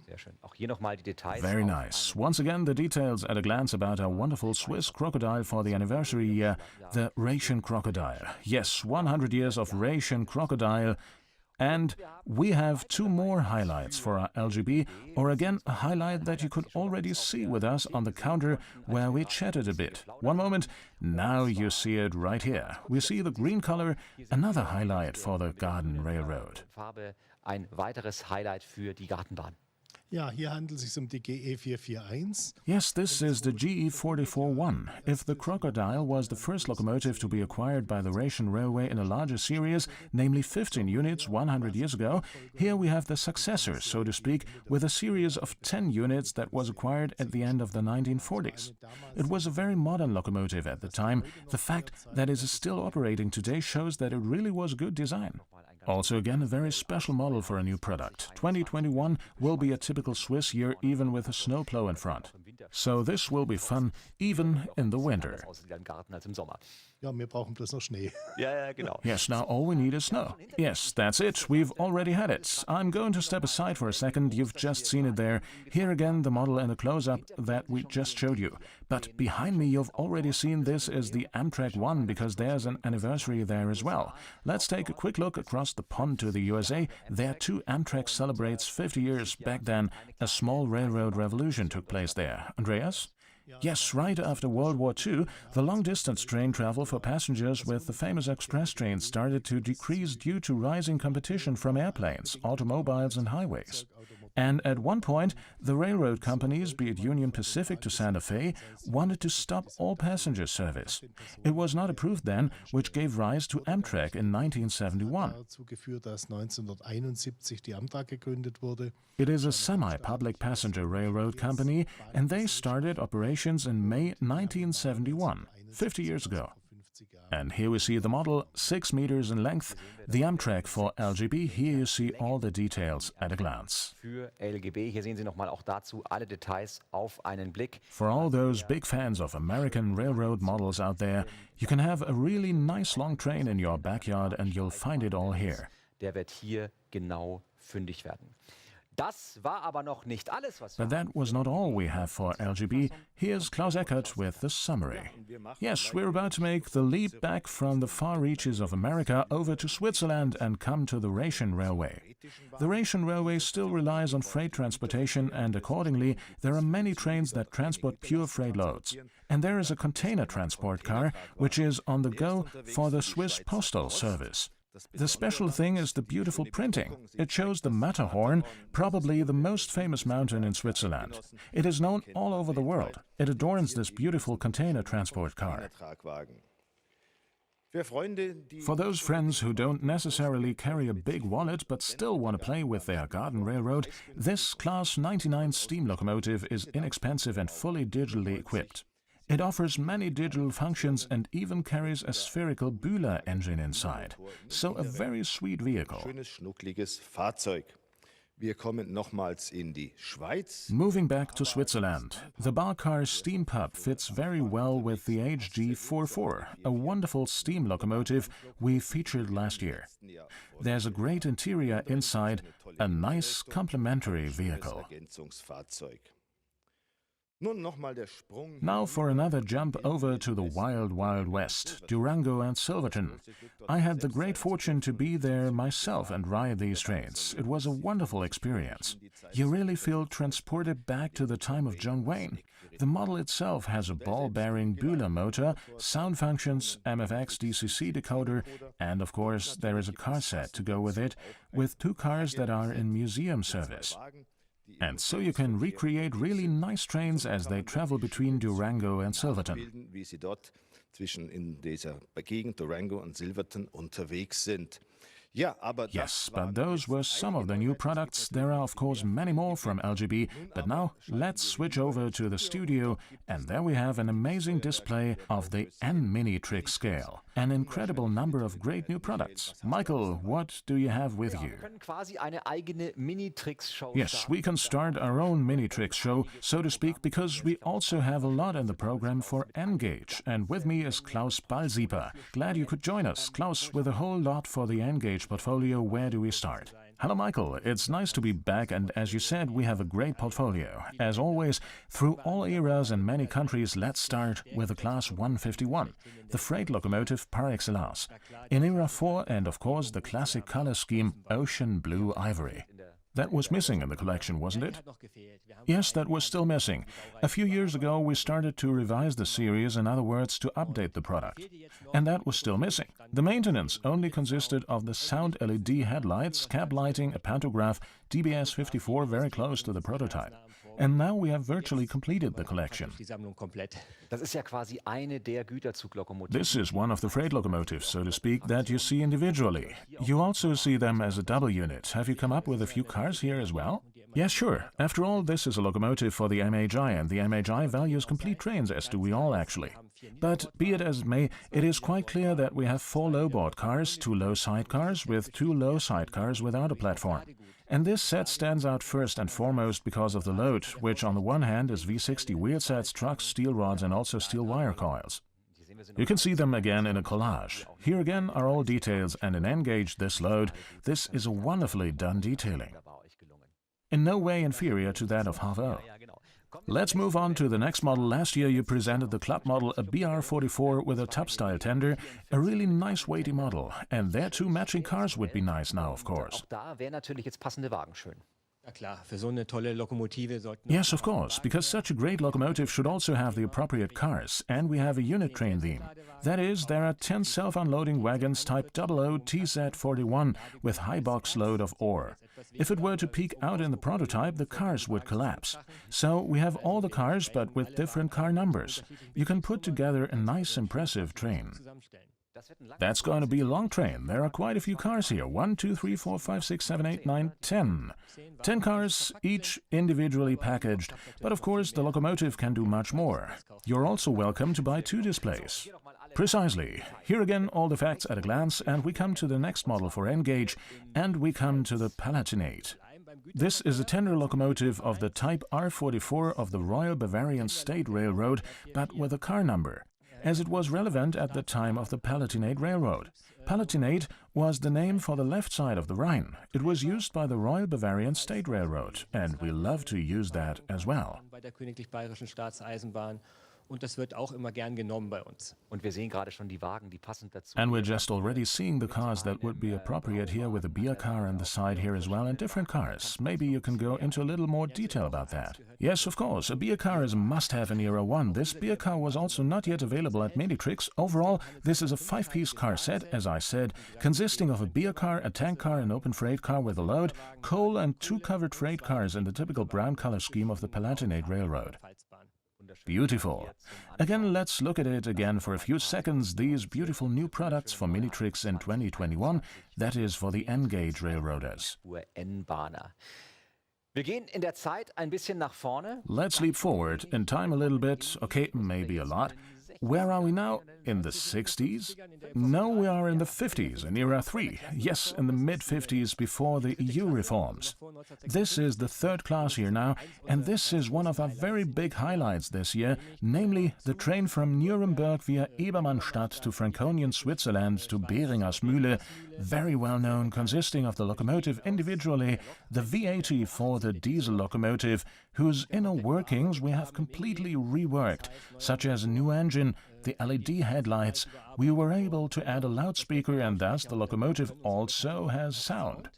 Sehr schön. Auch hier nochmal die Details. Very nice. Once again, the details at a glance about our wonderful Swiss crocodile for the anniversary year, the Russian Crocodile. Yes, 100 years of Russian Crocodile. And we have two more highlights for our Lgb, or again a highlight that you could already see with us on the counter where we chatted a bit. One moment, now you see it right here. We see the green color, another highlight for the Garden Railroad. Farbe, ein weiteres Highlight für die Gartenbahn. Ja, hier handelt es sich die GE441. Yes, this is the GE441. If the Crocodile was the first locomotive to be acquired by the Russian Railway in a larger series, namely 15 units 100 years ago, here we have the successor, so to speak, with a series of 10 units that was acquired at the end of the 1940s. It was a very modern locomotive at the time. The fact that it is still operating today shows that it really was a good design. Also again, a very special model for a new product. 2021 will be a typical Swiss year, even with a snowplow in front. So this will be fun, even in the winter. Ja, wir brauchen bloß noch Schnee. Ja, genau. Yes, now all we need is snow. Yes, that's it. We've already had it. I'm going to step aside for a second. You've just seen it there. Here again, the model in the close-up that we just showed you. But behind me, you've already seen this is the Amtrak One, because there's an anniversary there as well. Let's take a quick look across the pond to the USA. There too, Amtrak celebrates 50 years. Back then, a small railroad revolution took place there. Andreas? Yes, right after World War II, the long-distance train travel for passengers with the famous express trains started to decrease due to rising competition from airplanes, automobiles and highways. And at one point, the railroad companies, be it Union Pacific to Santa Fe, wanted to stop all passenger service. It was not approved then, which gave rise to Amtrak in 1971. It is a semi-public passenger railroad company, and they started operations in May 1971, 50 years ago. And here we see the model, 6 meters in length, the Amtrak for LGB. Here you see all the details at a glance. Für LGB, hier sehen Sie nochmal auch dazu alle Details auf einen Blick. For all those big fans of American railroad models out there, you can have a really nice long train in your backyard and you'll find it all here. Der wird hier genau fündig werden. Das war aber noch nicht alles, was wir But that was not all we have for LGB. Here's Klaus Eckert with the summary. Yes, we're about to make the leap back from the far reaches of America over to Switzerland and come to the Russian Railway. The Russian Railway still relies on freight transportation, and accordingly, there are many trains that transport pure freight loads. And there is a container transport car, which is on the go for the Swiss Postal Service. The special thing is the beautiful printing. It shows the Matterhorn, probably the most famous mountain in Switzerland. It is known all over the world. It adorns this beautiful container transport car. For those friends who don't necessarily carry a big wallet but still want to play with their garden railroad, this Class 99 steam locomotive is inexpensive and fully digitally equipped. It offers many digital functions and even carries a spherical Bühler engine inside. So a very sweet vehicle. Moving back to Switzerland, the Bar-Car Steam Pub fits very well with the HG44, a wonderful steam locomotive we featured last year. There's a great interior inside, a nice complementary vehicle. Now for another jump over to the wild, wild west, Durango and Silverton. I had the great fortune to be there myself and ride these trains. It was a wonderful experience. You really feel transported back to the time of John Wayne. The model itself has a ball-bearing Bühler motor, sound functions, MFX DCC decoder, and of course there is a car set to go with it, with 2 cars that are in museum service. And so you can recreate really nice trains as they travel between Durango and Silverton. Yes, but those were some of the new products. There are of course many more from LGB, but now let's switch over to the studio, and there we have an amazing display of the N-Mini Trix scale. An incredible number of great new products. Michael, what do you have with you? Yes, we can start our own Mini Trix show, so to speak, because we also have a lot in the program for N-Gauge, and with me is Klaus Ballsieper. Glad you could join us. Klaus, with a whole lot for the N-Gauge portfolio, where do we start? Hello Michael, it's nice to be back, and as you said, we have a great portfolio. As always, through all eras and many countries, let's start with the Class 151, the freight locomotive par excellence. In era 4 and of course the classic color scheme Ocean Blue Ivory. That was missing in the collection, wasn't it? Yes, that was still missing. A few years ago we started to revise the series, in other words, to update the product. And that was still missing. The maintenance only consisted of the sound LED headlights, cab lighting, a pantograph, DBS 54 very close to the prototype. And now we have virtually completed the collection. This is one of the freight locomotives, so to speak, that you see individually. You also see them as a double unit. Have you come up with a few cars here as well? Yes, sure. After all, this is a locomotive for the MHI, and the MHI values complete trains, as do we all actually. But be it as it may, it is quite clear that we have 4 low-board cars, 2 low sidecars, with 2 low sidecars without a platform. And this set stands out first and foremost because of the load, which on the one hand is V60 wheel sets, trucks, steel rods and also steel wire coils. You can see them again in a collage. Here again are all details, and in N-Gauge this load, this is a wonderfully done detailing. In no way inferior to that of Half-O. Let's move on to the next model. Last year you presented the club model, a BR44 with a tub-style tender, a really nice weighty model. And their 2 matching cars would be nice now, of course. Yes, of course, because such a great locomotive should also have the appropriate cars, and we have a unit train theme. That is, there are 10 self-unloading wagons type 00 TZ41 with high box load of ore. If it were to peak out in the prototype, the cars would collapse. So we have all the cars, but with different car numbers. You can put together a nice, impressive train. That's going to be a long train. There are quite a few cars here. 1, 2, 3, 4, 5, 6, 7, 8, 9, 10. 10 cars, each individually packaged. But of course, the locomotive can do much more. You're also welcome to buy 2 displays. Precisely. Here again, all the facts at a glance, and we come to the next model for N-Gauge, and we come to the Palatinate. This is a tender locomotive of the type R44 of the Royal Bavarian State Railroad, but with a car number, as it was relevant at the time of the Palatinate Railroad. Palatinate was the name for the left side of the Rhine. It was used by the Royal Bavarian State Railroad, and we love to use that as well. und das wird auch immer gern genommen bei uns. Und wir sehen gerade schon die Wagen, die passend dazu. And we're just already seeing the cars that would be appropriate here with a beer car on the side here as well, and different cars. Maybe you can go into a little more detail about that. Yes, of course, a beer car is a must-have in Era 1. This beer car was also not yet available at Minitrix. Overall, this is a 5-piece car set, as I said, consisting of a beer car, a tank car, an open freight car with a load, coal and 2 covered freight cars in the typical brown color scheme of the Palatinate Railroad. Beautiful. Again, let's look at it again for a few seconds. These beautiful new products for Minitrix in 2021, that is for the N-Gauge Railroaders. N-Bahner. Wir gehen in der Zeit ein bisschen nach vorne. Let's leap forward in time a little bit, okay, maybe a lot. Where are we now? In the 60s? No, we are in the 50s, in Era 3. Yes, in the mid-50s before the EU reforms. This is the third class here now, and this is one of our very big highlights this year, namely the train from Nürnberg via Ebermannstadt to Franconian Switzerland to Beringersmühle, very well known, consisting of the locomotive individually, the V80 for the diesel locomotive, whose inner workings we have completely reworked, such as a new engine, the LED headlights. We were able to add a loudspeaker, and thus the locomotive also has sound.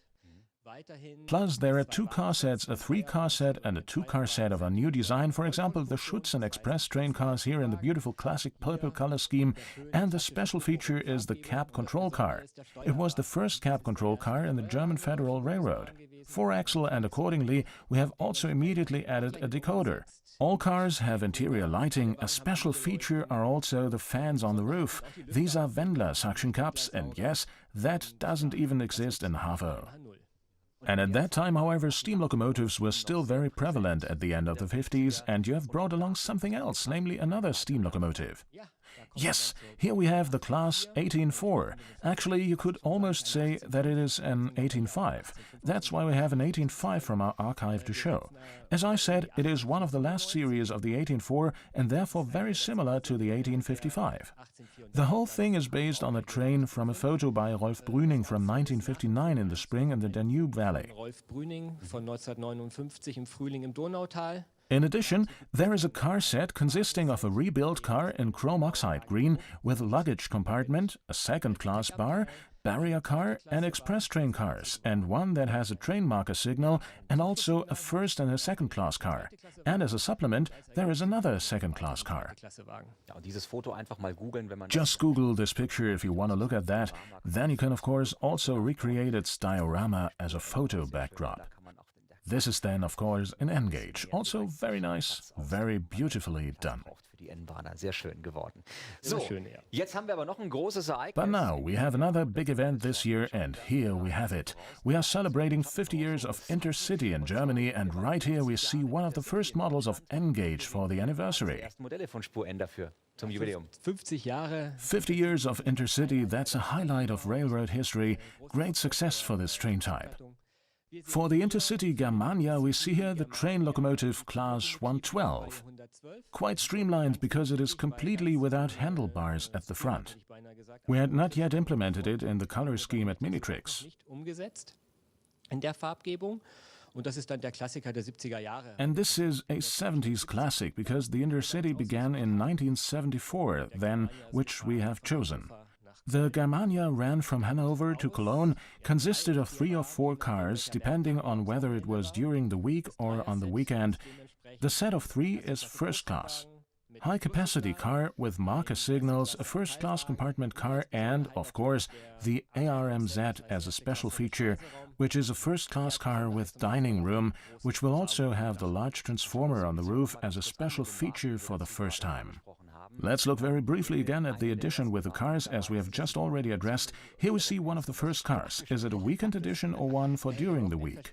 Plus, there are 2 car sets, a 3-car set and a 2-car set of our new design. For example, the Trix Express train cars here in the beautiful classic purple color scheme, and the special feature is the cab control car. It was the first cab control car in the German Federal Railroad. 4-axle, and accordingly, we have also immediately added a decoder. All cars have interior lighting. A special feature are also the fans on the roof. These are Wendler suction cups, and yes, that doesn't even exist in HAVO. And at that time, however, steam locomotives were still very prevalent at the end of the 50s, and you have brought along something else, namely another steam locomotive. Yes, here we have the class 18.4. Actually, you could almost say that it is an 18.5. That's why we have an 18.5 from our archive to show. As I said, it is one of the last series of the 18.4 and therefore very similar to the 18.55. The whole thing is based on a train from a photo by Rolf Brüning from 1959 in the spring in the Danube Valley. Rolf Brüning von 1959 im Frühling im Donautal. In addition, there is a car set consisting of a rebuilt car in chrome oxide green with luggage compartment, a second-class bar, barrier car and express train cars, and one that has a train marker signal, and also a first and a second-class car. And as a supplement, there is another second-class car. Ja, und dieses Foto einfach mal googeln, wenn man Just Google this picture if you want to look at that. Then you can, of course, also recreate its diorama as a photo backdrop. This is then, of course, an N-Gauge. Also very nice, very beautifully done. für die N-Bahner. Sehr schön geworden. So, jetzt haben wir aber noch ein großes But Ereignis. now we have another big event this year, and here we have it. We are celebrating 50 years of Intercity in Germany, and right here we see one of the first models of N-Gauge for the anniversary. Die ersten Modelle von Spur N dafür zum Jubiläum. 50 Jahre. 50 years of Intercity, that's a highlight of railroad history. Great success for this train type. For the Intercity Germania, we see here the train locomotive class 112. Quite streamlined because it is completely without handlebars at the front. We had not yet implemented it in the color scheme at Minitrix. Nicht umgesetzt in der Farbgebung. Und das ist dann der Klassiker der 70er Jahre. And this is a 70s classic because the Intercity began in 1974, then, which we have chosen. The Germania ran from Hanover to Cologne, consisted of 3 or 4 cars, depending on whether it was during the week or on the weekend. The set of 3 is first class. High-capacity car with marker signals, a first-class compartment car, and, of course, the ARMZ as a special feature, which is a first-class car with dining room, which will also have the large transformer on the roof as a special feature for the first time. Let's look very briefly again at the edition with the cars, as we have just already addressed. Here we see one of the first cars. Is it a weekend edition or one for during the week?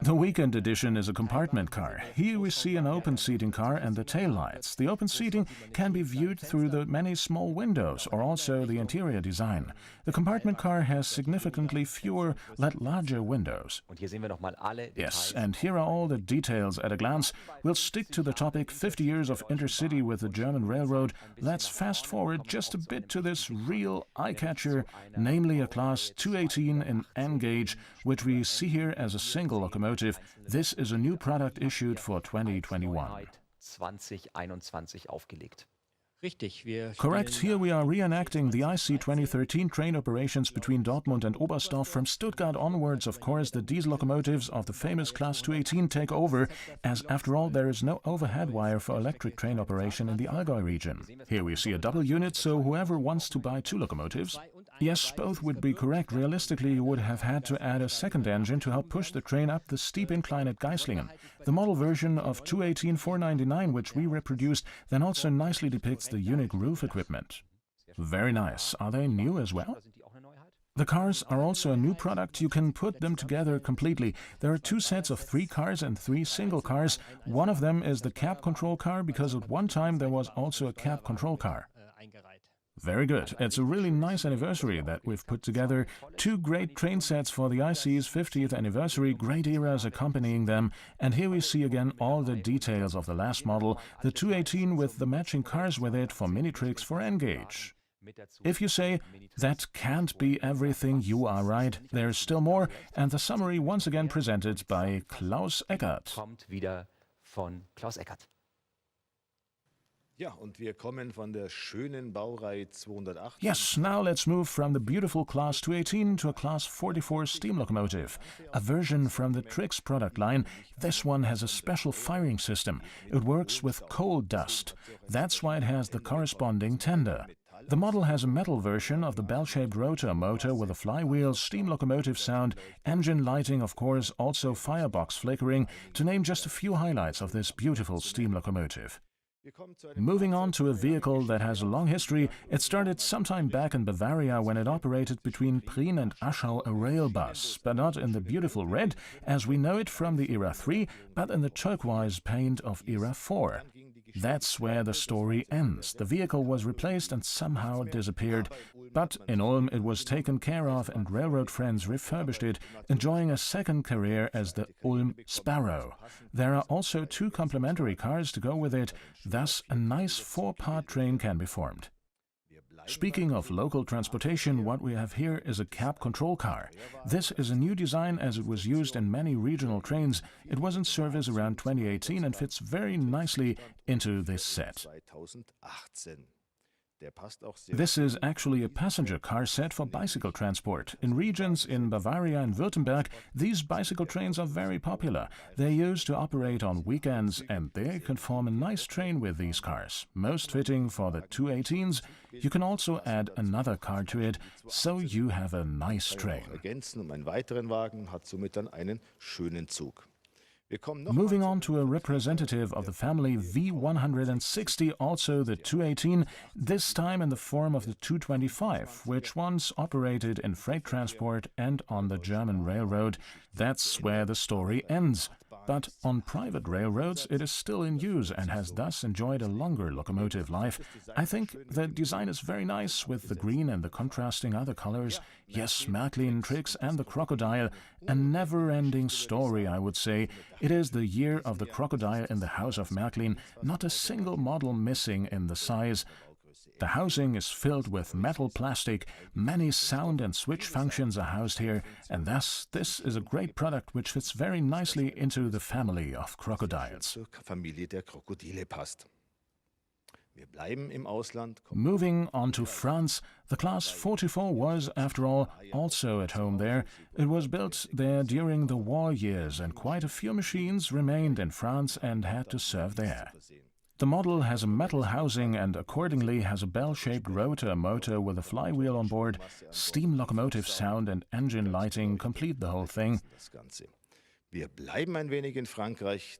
The weekend edition is a compartment car. Here we see an open seating car and the tail lights. The open seating can be viewed through the many small windows or also the interior design. The compartment car has significantly fewer, larger windows. Und hier sehen wir noch mal alle Yes, Details. and here are all the details at a glance. We'll stick to the topic 50 years of Intercity with the German Railroad. Let's fast forward just a bit to this real eye-catcher, namely a class 218 in N-Gauge, which we see here as a single locomotive. This is a new product issued for 2021. 2021 aufgelegt. Correct, here we are reenacting the IC 2013 train operations between Dortmund and Oberstdorf. From Stuttgart onwards, of course, the diesel locomotives of the famous Class 218 take over, as after all there is no overhead wire for electric train operation in the Allgäu region. Here we see a double unit, so whoever wants to buy two locomotives. Yes, both would be correct. Realistically, you would have had to add a second engine to help push the train up the steep incline at Geislingen. The model version of 218-499, which we reproduced, then also nicely depicts the unique roof equipment. Very nice. Are they new as well? The cars are also a new product. You can put them together completely. There are two sets of 3 cars and 3 single cars. One of them is the cab control car, because at one time there was also a cab control car. Very good. It's a really nice anniversary that we've put together. 2 great train sets for the IC's 50th anniversary, great eras accompanying them. And here we see again all the details of the last model, the 218 with the matching cars with it for mini Trix for N-Gauge. If you say, that can't be everything, you are right. There's still more, and the summary once again presented by Klaus Eckert. Kommt wieder von Klaus Eckert. Ja, und wir kommen von der schönen Baureihe 208. Yes, now let's move from the beautiful Class 218 to a Class 44 steam locomotive, a version from the Trix product line. This one has a special firing system. It works with coal dust. That's why it has the corresponding tender. The model has a metal version of the bell-shaped rotor motor with a flywheel, steam locomotive sound, engine lighting, of course, also firebox flickering, to name just a few highlights of this beautiful steam locomotive. Moving on to a vehicle that has a long history, it started sometime back in Bavaria when it operated between Prien and Aschau, a rail bus, but not in the beautiful red as we know it from the Era 3, but in the turquoise paint of Era 4. That's where the story ends. The vehicle was replaced and somehow disappeared, but in Ulm it was taken care of and railroad friends refurbished it, enjoying a second career as the Ulm Sparrow. There are also 2 complementary cars to go with it, thus a nice 4-part train can be formed. Speaking of local transportation, what we have here is a cab control car. This is a new design as it was used in many regional trains. It was in service around 2018 and fits very nicely into this set. This is actually a passenger car set for bicycle transport. In regions in Bavaria and Württemberg, these bicycle trains are very popular. They're used to operate on weekends, and they can form a nice train with these cars. Most fitting for the 218s. You can also add another car to it, so you have a nice train. Ein weiteren Wagen hat somit dann einen schönen Zug. Moving on to a representative of the family V160, also the 218, this time in the form of the 225, which once operated in freight transport and on the German railroad. That's where the story ends. But on private railroads it is still in use and has thus enjoyed a longer locomotive life. I think the design is very nice with the green and the contrasting other colors. Yes, Marklin, Trix and the Crocodile. A never-ending story, I would say. It is the year of the Crocodile in the house of Marklin, not a single model missing in the size. The housing is filled with metal plastic, many sound and switch functions are housed here, and thus this is a great product which fits very nicely into the family of crocodiles. Moving on to France, the Class 44 was, after all, also at home there. It was built there during the war years, and quite a few machines remained in France and had to serve there. The model has a metal housing and accordingly has a bell-shaped rotor motor with a flywheel on board. Steam locomotive sound and engine lighting complete the whole thing.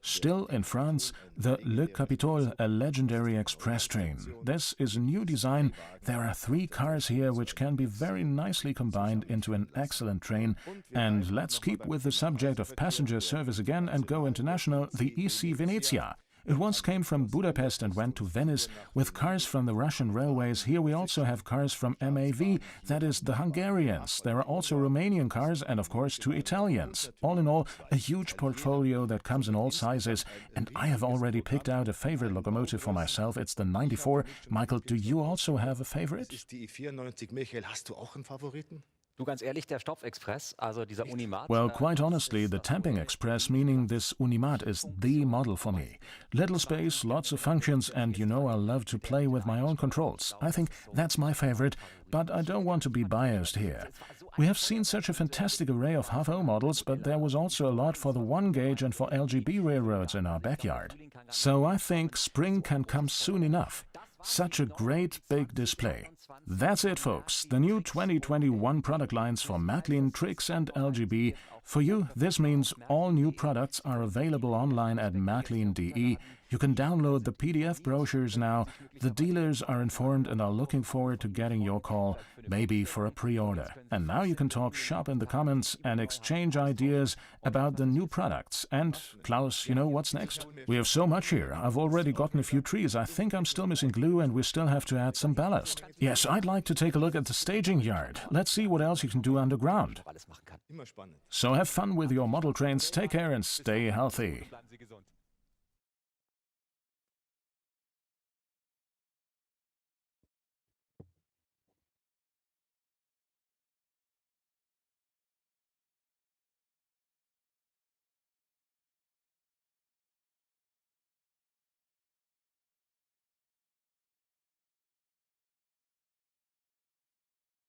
Still in France, the Le Capitole, a legendary express train. This is a new design. There are 3 cars here which can be very nicely combined into an excellent train. And let's keep with the subject of passenger service again and go international, the EC Venezia. It once came from Budapest and went to Venice with cars from the Russian railways. Here we also have cars from MAV, that is the Hungarians. There are also Romanian cars and of course 2 Italians. All in all, a huge portfolio that comes in all sizes, and I have already picked out a favorite locomotive for myself. It's the 94. Michael, do you also have a favorite? Die E94. Michael, hast du auch einen Favoriten? Nur ganz ehrlich, der Stopfexpress, also dieser Unimat. Well, quite honestly, the Tamping Express, meaning this Unimat, is the model for me. Little space, lots of functions, and you know I love to play with my own controls. I think that's my favorite, but I don't want to be biased here. We have seen such a fantastic array of half-O models, but there was also a lot for the 1-gauge and for LGB railroads in our backyard. So I think spring can come soon enough. Such a great big display. That's it, folks. The new 2021 product lines for Marklin, Trix and LGB. For you, this means all new products are available online at marklin.de. You can download the PDF brochures now. The dealers are informed and are looking forward to getting your call, maybe for a pre-order. And now you can talk shop in the comments and exchange ideas about the new products. And, Klaus, you know what's next? We have so much here. I've already gotten a few trees. I think I'm still missing glue and we still have to add some ballast. Yes, I'd like to take a look at the staging yard. Let's see what else you can do underground. So have fun with your model trains. Take care and stay healthy.